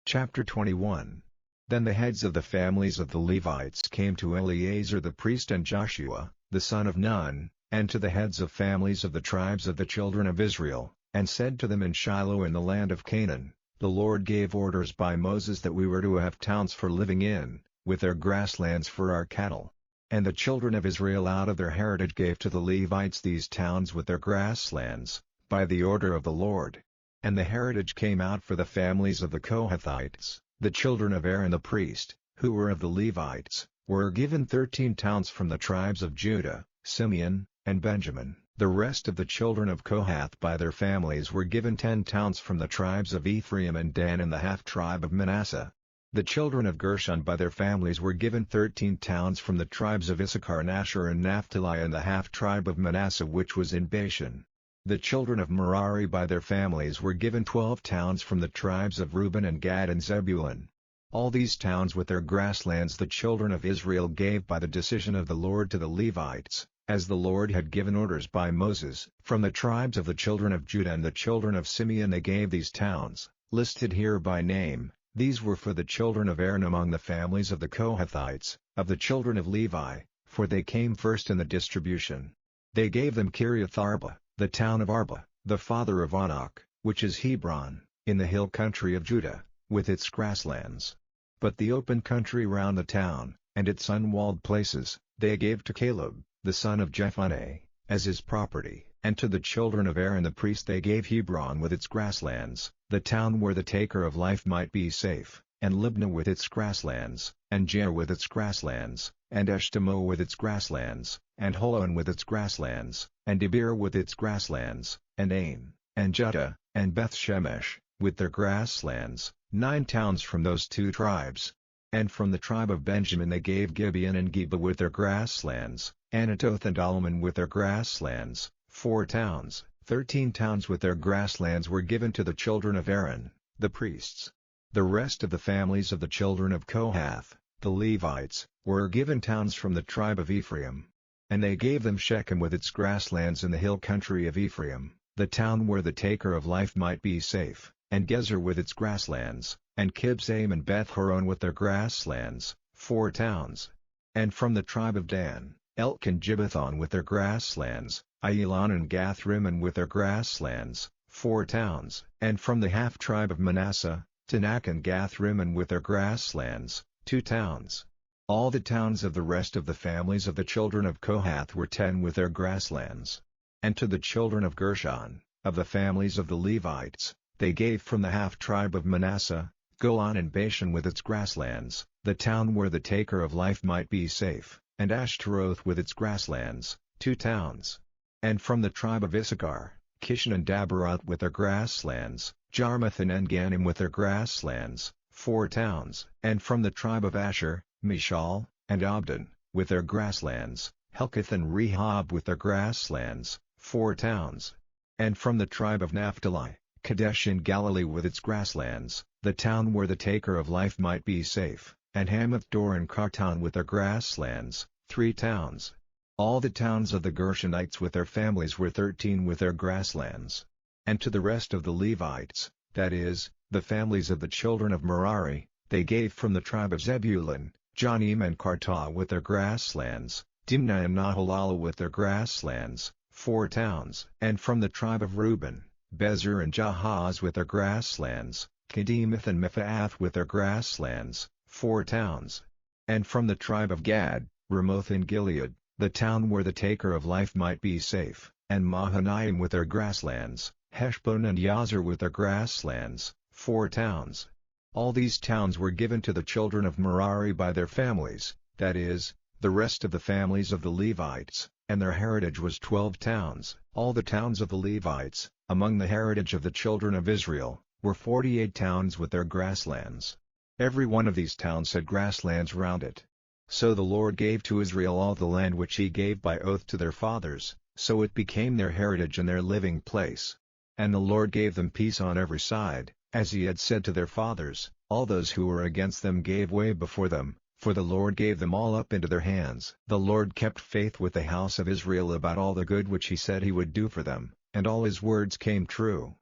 Chapter 21. Then the heads of the families of the Levites came to Eleazar the priest and Joshua, the son of Nun, and to the heads of families of the tribes of the children of Israel, and said to them in Shiloh in the land of Canaan, The Lord gave orders by Moses that we were to have towns for living in, with their grasslands for our cattle. And the children of Israel out of their heritage gave to the Levites these towns with their grasslands, by the order of the Lord. And the heritage came out for the families of the Kohathites, the children of Aaron the priest, who were of the Levites, were given 13 towns from the tribes of Judah, Simeon, and Benjamin. The rest of the children of Kohath by their families were given 10 towns from the tribes of Ephraim and Dan and the half-tribe of Manasseh. The children of Gershon by their families were given 13 towns from the tribes of Issachar and Asher and Naphtali and the half-tribe of Manasseh which was in Bashan. The children of Merari by their families were given 12 towns from the tribes of Reuben and Gad and Zebulun. All these towns with their grasslands the children of Israel gave by the decision of the Lord to the Levites, as the Lord had given orders by Moses. From the tribes of the children of Judah and the children of Simeon they gave these towns, listed here by name. These were for the children of Aaron among the families of the Kohathites, of the children of Levi, for they came first in the distribution. They gave them Kiriath Arba, the town of Arba, the father of Anak, which is Hebron, in the hill country of Judah, with its grasslands. But the open country round the town, and its unwalled places, they gave to Caleb, the son of Jephunneh, as his property. And to the children of Aaron the priest they gave Hebron with its grasslands, the town where the taker of life might be safe, and Libnah with its grasslands, and Jair with its grasslands, and Eshtemoa with its grasslands, and Holon with its grasslands, and Debir with its grasslands, and Ain, and Juttah, and Beth-Shemesh, with their grasslands, 9 towns from those 2 tribes. And from the tribe of Benjamin they gave Gibeon and Geba with their grasslands, Anatoth and Almon with their grasslands, 4 towns. 13 towns with their grasslands were given to the children of Aaron, the priests. The rest of the families of the children of Kohath, the Levites, were given towns from the tribe of Ephraim. And they gave them Shechem with its grasslands in the hill country of Ephraim, the town where the taker of life might be safe, and Gezer with its grasslands, and Kibzaim and Beth-horon with their grasslands, 4 towns. And from the tribe of Dan, Elk and Gibbethon with their grasslands, Ailon and Gath-rimmon with their grasslands, 4 towns. And from the half-tribe of Manasseh, Tanakh and Gath-rimmon with their grasslands, 2 towns. All the towns of the rest of the families of the children of Kohath were 10 with their grasslands. And to the children of Gershon, of the families of the Levites, they gave from the half-tribe of Manasseh, Golan and Bashan with its grasslands, the town where the taker of life might be safe, and Ashtaroth with its grasslands, 2 towns. And from the tribe of Issachar, Kishon and Dabaroth with their grasslands, Jarmuth and En-gannim with their grasslands, 4 towns. And from the tribe of Asher, Mishal, and Abdon, with their grasslands, Helkath and Rehob with their grasslands, 4 towns. And from the tribe of Naphtali, Kadesh in Galilee with its grasslands, the town where the taker of life might be safe, and Hamath-dor and Kartan with their grasslands, 3 towns. All the towns of the Gershonites with their families were 13 with their grasslands. And to the rest of the Levites, that is, the families of the children of Merari, they gave from the tribe of Zebulun, Jonim and Kartah with their grasslands, Dimnah and Nahalal with their grasslands, 4 towns. And from the tribe of Reuben, Bezer and Jahaz with their grasslands, Kedemoth and Mephaath with their grasslands, 4 towns. And from the tribe of Gad, Ramoth in Gilead, the town where the taker of life might be safe, and Mahanaim with their grasslands, Heshbon and Yazer with their grasslands, 4 towns. All these towns were given to the children of Merari by their families, that is, the rest of the families of the Levites, and their heritage was 12 towns. All the towns of the Levites, among the heritage of the children of Israel, were 48 towns with their grasslands. Every one of these towns had grasslands round it. So the Lord gave to Israel all the land which he gave by oath to their fathers, so it became their heritage and their living place. And the Lord gave them peace on every side, as he had said to their fathers. All those who were against them gave way before them, for the Lord gave them all up into their hands. The Lord kept faith with the house of Israel about all the good which he said he would do for them, and all his words came true.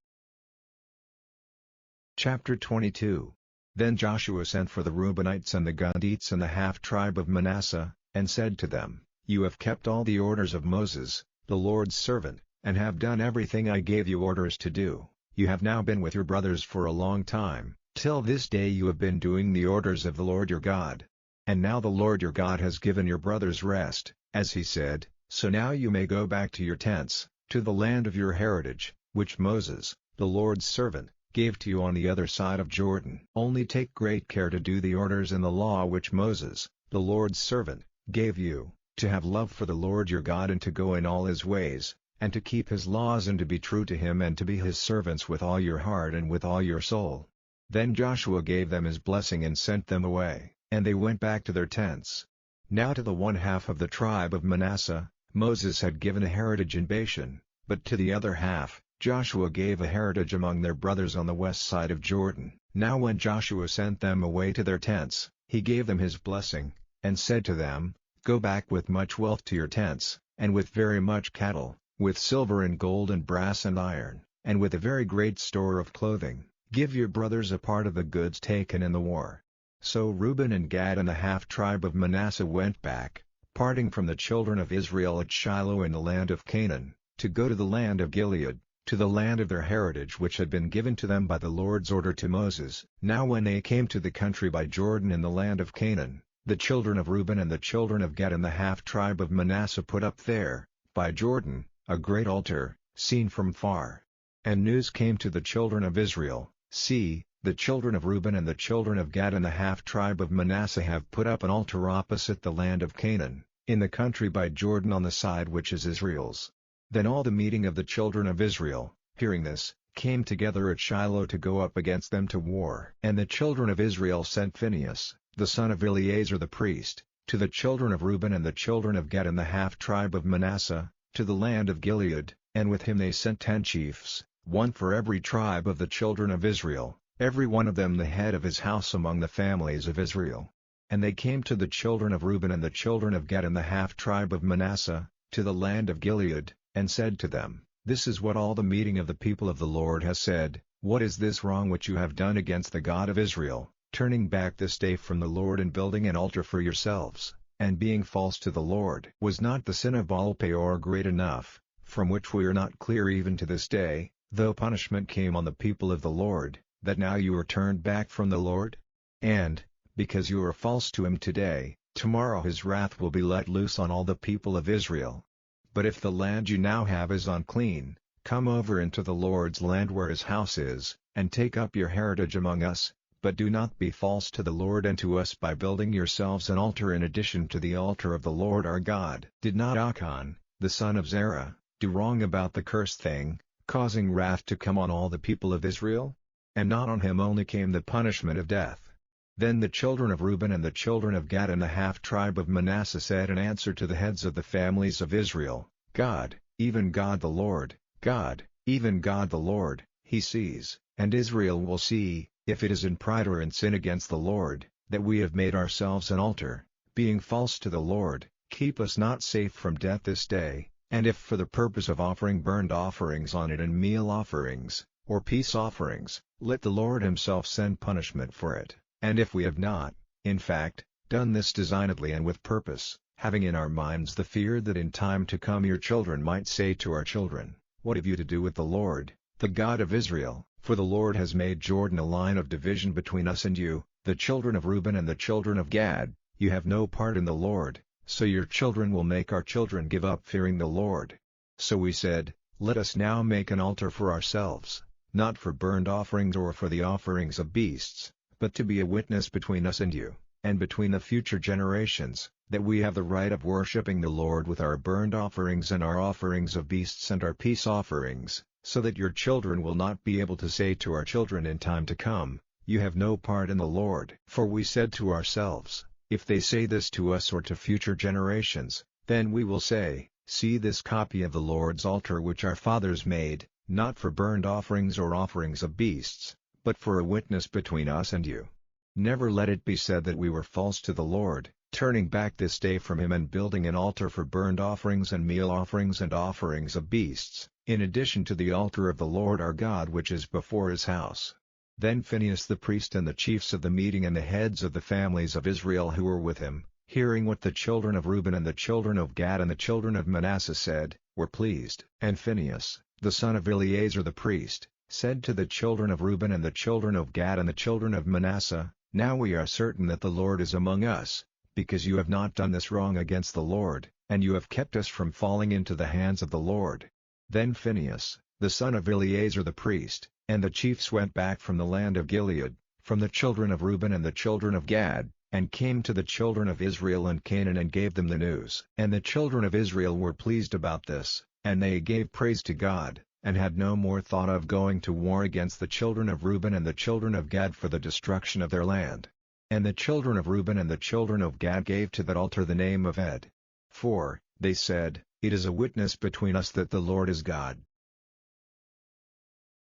Chapter 22. Then Joshua sent for the Reubenites and the Gadites and the half-tribe of Manasseh, and said to them, You have kept all the orders of Moses, the Lord's servant, and have done everything I gave you orders to do. You have now been with your brothers for a long time, till this day you have been doing the orders of the Lord your God. And now the Lord your God has given your brothers rest, as he said, so now you may go back to your tents, to the land of your heritage, which Moses, the Lord's servant, gave to you on the other side of Jordan. Only take great care to do the orders and the law which Moses, the Lord's servant, gave you, to have love for the Lord your God and to go in all his ways, and to keep his laws and to be true to him and to be his servants with all your heart and with all your soul. Then Joshua gave them his blessing and sent them away, and they went back to their tents. Now to the one half of the tribe of Manasseh, Moses had given a heritage in Bashan, but to the other half, Joshua gave a heritage among their brothers on the west side of Jordan. Now when Joshua sent them away to their tents, he gave them his blessing, and said to them, Go back with much wealth to your tents, and with very much cattle, with silver and gold and brass and iron, and with a very great store of clothing. Give your brothers a part of the goods taken in the war. So Reuben and Gad and the half-tribe of Manasseh went back, parting from the children of Israel at Shiloh in the land of Canaan, to go to the land of Gilead, to the land of their heritage which had been given to them by the Lord's order to Moses. Now when they came to the country by Jordan in the land of Canaan, the children of Reuben and the children of Gad and the half-tribe of Manasseh put up there, by Jordan, a great altar, seen from far. And news came to the children of Israel, see, the children of Reuben and the children of Gad and the half-tribe of Manasseh have put up an altar opposite the land of Canaan, in the country by Jordan on the side which is Israel's. Then all the meeting of the children of Israel, hearing this, came together at Shiloh to go up against them to war. And the children of Israel sent Phinehas, the son of Eleazar the priest, to the children of Reuben and the children of Gad and the half-tribe of Manasseh, to the land of Gilead, and with him they sent 10 chiefs, one for every tribe of the children of Israel, every one of them the head of his house among the families of Israel. And they came to the children of Reuben and the children of Gad and the half-tribe of Manasseh, to the land of Gilead, and said to them, This is what all the meeting of the people of the Lord has said, What is this wrong which you have done against the God of Israel, turning back this day from the Lord and building an altar for yourselves, and being false to the Lord? Was not the sin of Baal-peor great enough, from which we are not clear even to this day, though punishment came on the people of the Lord, that now you are turned back from the Lord? And, because you are false to him today, tomorrow his wrath will be let loose on all the people of Israel. But if the land you now have is unclean, come over into the Lord's land where his house is, and take up your heritage among us, but do not be false to the Lord and to us by building yourselves an altar in addition to the altar of the Lord our God. Did not Achan, the son of Zerah, do wrong about the cursed thing, causing wrath to come on all the people of Israel? And not on him only came the punishment of death. Then the children of Reuben and the children of Gad and the half-tribe of Manasseh said in answer to the heads of the families of Israel, God, even God the Lord, God, even God the Lord, he sees, and Israel will see, if it is in pride or in sin against the Lord, that we have made ourselves an altar, being false to the Lord. Keep us not safe from death this day, and if for the purpose of offering burnt offerings on it and meal offerings, or peace offerings, let the Lord himself send punishment for it. And if we have not, in fact, done this designedly and with purpose, having in our minds the fear that in time to come your children might say to our children, What have you to do with the Lord, the God of Israel? For the Lord has made Jordan a line of division between us and you, the children of Reuben and the children of Gad. You have no part in the Lord, so your children will make our children give up fearing the Lord. So we said, Let us now make an altar for ourselves, not for burnt offerings or for the offerings of beasts, but to be a witness between us and you, and between the future generations, that we have the right of worshipping the Lord with our burnt offerings and our offerings of beasts and our peace offerings, so that your children will not be able to say to our children in time to come, You have no part in the Lord. For we said to ourselves, If they say this to us or to future generations, then we will say, See this copy of the Lord's altar which our fathers made, not for burnt offerings or offerings of beasts, but for a witness between us and you. Never let it be said that we were false to the Lord, turning back this day from him and building an altar for burnt offerings and meal offerings and offerings of beasts, in addition to the altar of the Lord our God which is before his house. Then Phinehas the priest and the chiefs of the meeting and the heads of the families of Israel who were with him, hearing what the children of Reuben and the children of Gad and the children of Manasseh said, were pleased. And Phinehas, the son of Eleazar the priest, said to the children of Reuben and the children of Gad and the children of Manasseh, Now we are certain that the Lord is among us, because you have not done this wrong against the Lord, and you have kept us from falling into the hands of the Lord. Then Phinehas, the son of Eleazar the priest, and the chiefs went back from the land of Gilead, from the children of Reuben and the children of Gad, and came to the children of Israel and Canaan and gave them the news. And the children of Israel were pleased about this, and they gave praise to God, and had no more thought of going to war against the children of Reuben and the children of Gad for the destruction of their land. And the children of Reuben and the children of Gad gave to that altar the name of Ed. For, they said, It is a witness between us that the Lord is God.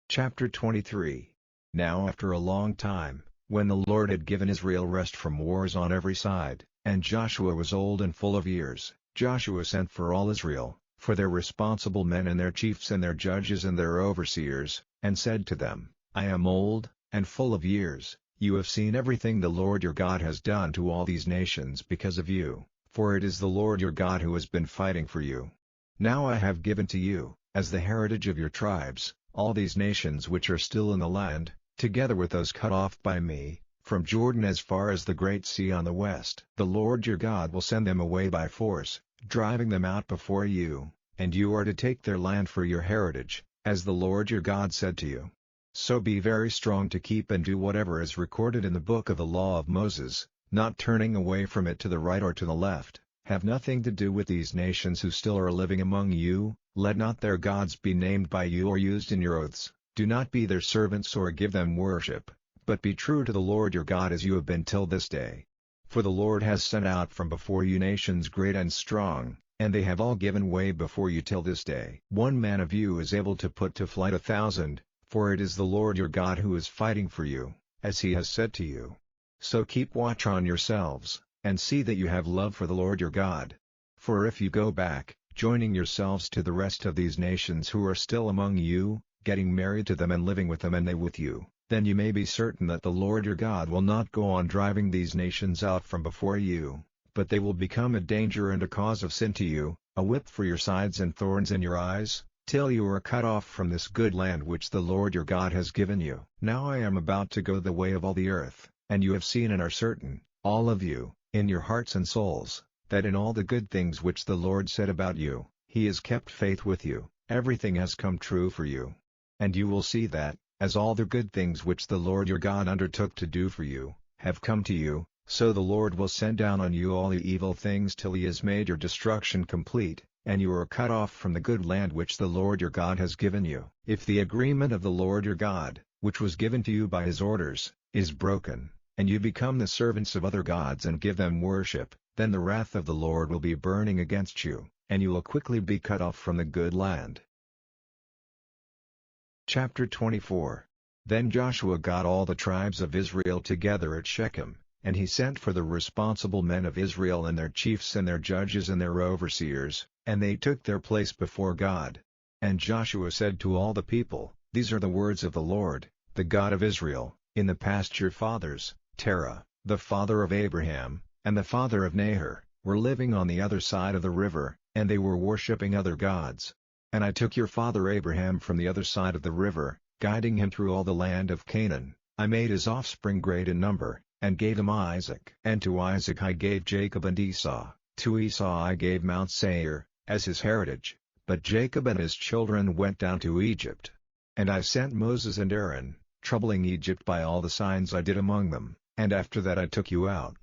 Chapter 23. Now after a long time, when the Lord had given Israel rest from wars on every side, and Joshua was old and full of years, Joshua sent for all Israel, for their responsible men and their chiefs and their judges and their overseers, and said to them, I am old, and full of years. You have seen everything the Lord your God has done to all these nations because of you, for it is the Lord your God who has been fighting for you. Now I have given to you, as the heritage of your tribes, all these nations which are still in the land, together with those cut off by me, from Jordan as far as the great sea on the west. The Lord your God will send them away by force, driving them out before you, and you are to take their land for your heritage, as the Lord your God said to you. So be very strong to keep and do whatever is recorded in the book of the law of Moses, not turning away from it to the right or to the left. Have nothing to do with these nations who still are living among you, let not their gods be named by you or used in your oaths, do not be their servants or give them worship, but be true to the Lord your God as you have been till this day. For the Lord has sent out from before you nations great and strong, and they have all given way before you till this day. One man of you is able to put to flight 1,000, for it is the Lord your God who is fighting for you, as he has said to you. So keep watch on yourselves, and see that you have love for the Lord your God. For if you go back, joining yourselves to the rest of these nations who are still among you, getting married to them and living with them and they with you, then you may be certain that the Lord your God will not go on driving these nations out from before you, but they will become a danger and a cause of sin to you, a whip for your sides and thorns in your eyes, till you are cut off from this good land which the Lord your God has given you. Now I am about to go the way of all the earth, and you have seen and are certain, all of you, in your hearts and souls, that in all the good things which the Lord said about you, he has kept faith with you, everything has come true for you. And you will see that, as all the good things which the Lord your God undertook to do for you, have come to you, so the Lord will send down on you all the evil things till he has made your destruction complete, and you are cut off from the good land which the Lord your God has given you. If the agreement of the Lord your God, which was given to you by his orders, is broken, and you become the servants of other gods and give them worship, then the wrath of the Lord will be burning against you, and you will quickly be cut off from the good land. Chapter 24. Then Joshua got all the tribes of Israel together at Shechem, and he sent for the responsible men of Israel and their chiefs and their judges and their overseers, and they took their place before God. And Joshua said to all the people, These are the words of the Lord, the God of Israel. In the past your fathers, Terah, the father of Abraham, and the father of Nahor, were living on the other side of the river, and they were worshipping other gods. And I took your father Abraham from the other side of the river, guiding him through all the land of Canaan. I made his offspring great in number, and gave him Isaac. And to Isaac I gave Jacob and Esau. To Esau I gave Mount Seir, as his heritage, but Jacob and his children went down to Egypt. And I sent Moses and Aaron, troubling Egypt by all the signs I did among them, and after that I took you out.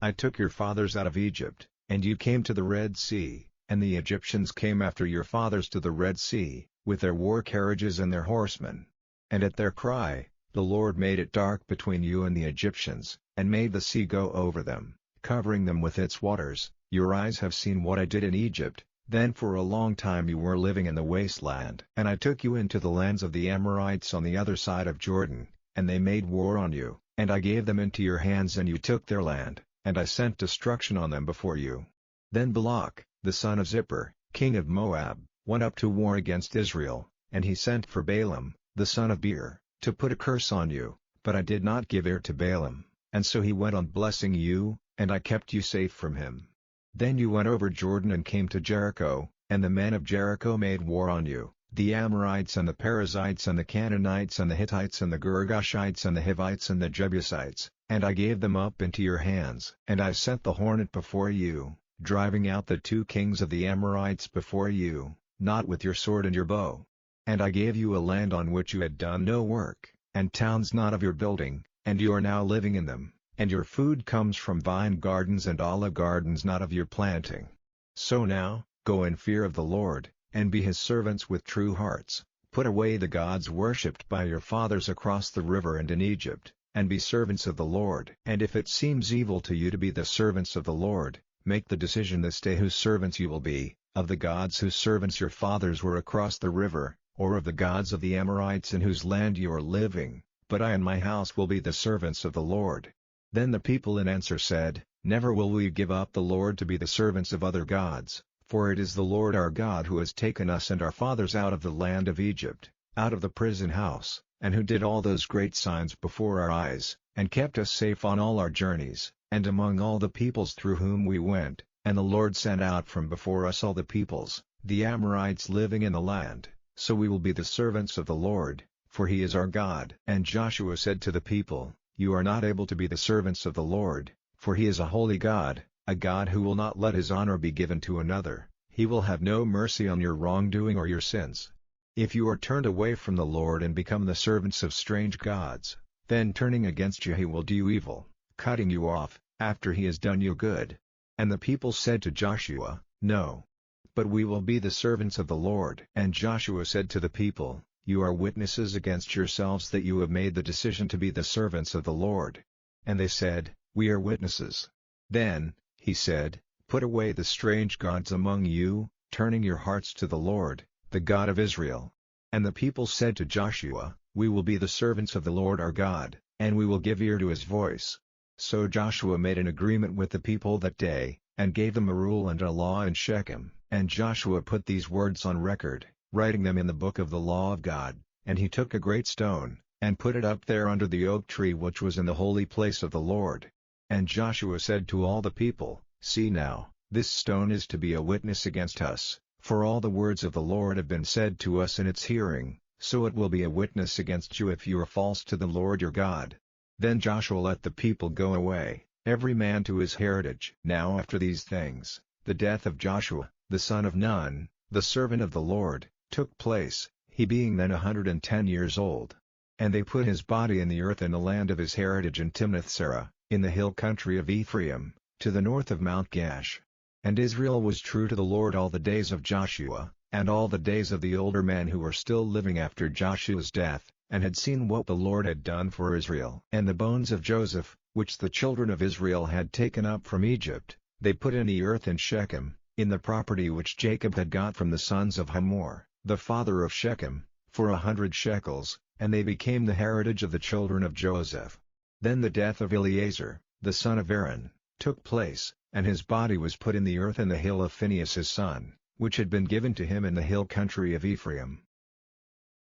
I took your fathers out of Egypt, and you came to the Red Sea, and the Egyptians came after your fathers to the Red Sea, with their war carriages and their horsemen. And at their cry, the Lord made it dark between you and the Egyptians, and made the sea go over them, covering them with its waters. Your eyes have seen what I did in Egypt. Then for a long time you were living in the wasteland. And I took you into the lands of the Amorites on the other side of Jordan, and they made war on you, and I gave them into your hands and you took their land, and I sent destruction on them before you. Then Balak, the son of Zippor, king of Moab, went up to war against Israel, and he sent for Balaam, the son of Beor, to put a curse on you, but I did not give ear to Balaam, and so he went on blessing you, and I kept you safe from him. Then you went over Jordan and came to Jericho, and the men of Jericho made war on you, the Amorites and the Perizzites and the Canaanites and the Hittites and the Girgashites and the Hivites and the Jebusites, and I gave them up into your hands. And I sent the hornet before you, driving out the 2 kings of the Amorites before you, not with your sword and your bow. And I gave you a land on which you had done no work, and towns not of your building, and you are now living in them. And your food comes from vine gardens and olive gardens not of your planting. So now, go in fear of the Lord, and be his servants with true hearts. Put away the gods worshipped by your fathers across the river and in Egypt, and be servants of the Lord. And if it seems evil to you to be the servants of the Lord, make the decision this day whose servants you will be, of the gods whose servants your fathers were across the river, or of the gods of the Amorites in whose land you are living, but I and my house will be the servants of the Lord. Then the people in answer said, Never will we give up the Lord to be the servants of other gods, for it is the Lord our God who has taken us and our fathers out of the land of Egypt, out of the prison house, and who did all those great signs before our eyes, and kept us safe on all our journeys, and among all the peoples through whom we went, and the Lord sent out from before us all the peoples, the Amorites living in the land, so we will be the servants of the Lord, for he is our God. And Joshua said to the people, You are not able to be the servants of the Lord, for he is a holy God, a God who will not let his honor be given to another. He will have no mercy on your wrongdoing or your sins. If you are turned away from the Lord and become the servants of strange gods, then turning against you he will do you evil, cutting you off, after he has done you good." And the people said to Joshua, "No. But we will be the servants of the Lord." And Joshua said to the people, "You are witnesses against yourselves that you have made the decision to be the servants of the Lord." And they said, "We are witnesses." Then, he said, "Put away the strange gods among you, turning your hearts to the Lord, the God of Israel." And the people said to Joshua, "We will be the servants of the Lord our God, and we will give ear to his voice." So Joshua made an agreement with the people that day, and gave them a rule and a law in Shechem. And Joshua put these words on record, writing them in the book of the law of God, and he took a great stone, and put it up there under the oak tree which was in the holy place of the Lord. And Joshua said to all the people, "See now, this stone is to be a witness against us, for all the words of the Lord have been said to us in its hearing, so it will be a witness against you if you are false to the Lord your God." Then Joshua let the people go away, every man to his heritage. Now after these things, the death of Joshua, the son of Nun, the servant of the Lord, took place, he being then 110 years old. And they put his body in the earth in the land of his heritage in Timnath-serah, in the hill country of Ephraim, to the north of Mount Gaash. And Israel was true to the Lord all the days of Joshua, and all the days of the older men who were still living after Joshua's death, and had seen what the Lord had done for Israel. And the bones of Joseph, which the children of Israel had taken up from Egypt, they put in the earth in Shechem, in the property which Jacob had got from the sons of Hamor, the father of Shechem, for 100 shekels, and they became the heritage of the children of Joseph. Then the death of Eleazar, the son of Aaron, took place, and his body was put in the earth in the hill of Phinehas his son, which had been given to him in the hill country of Ephraim.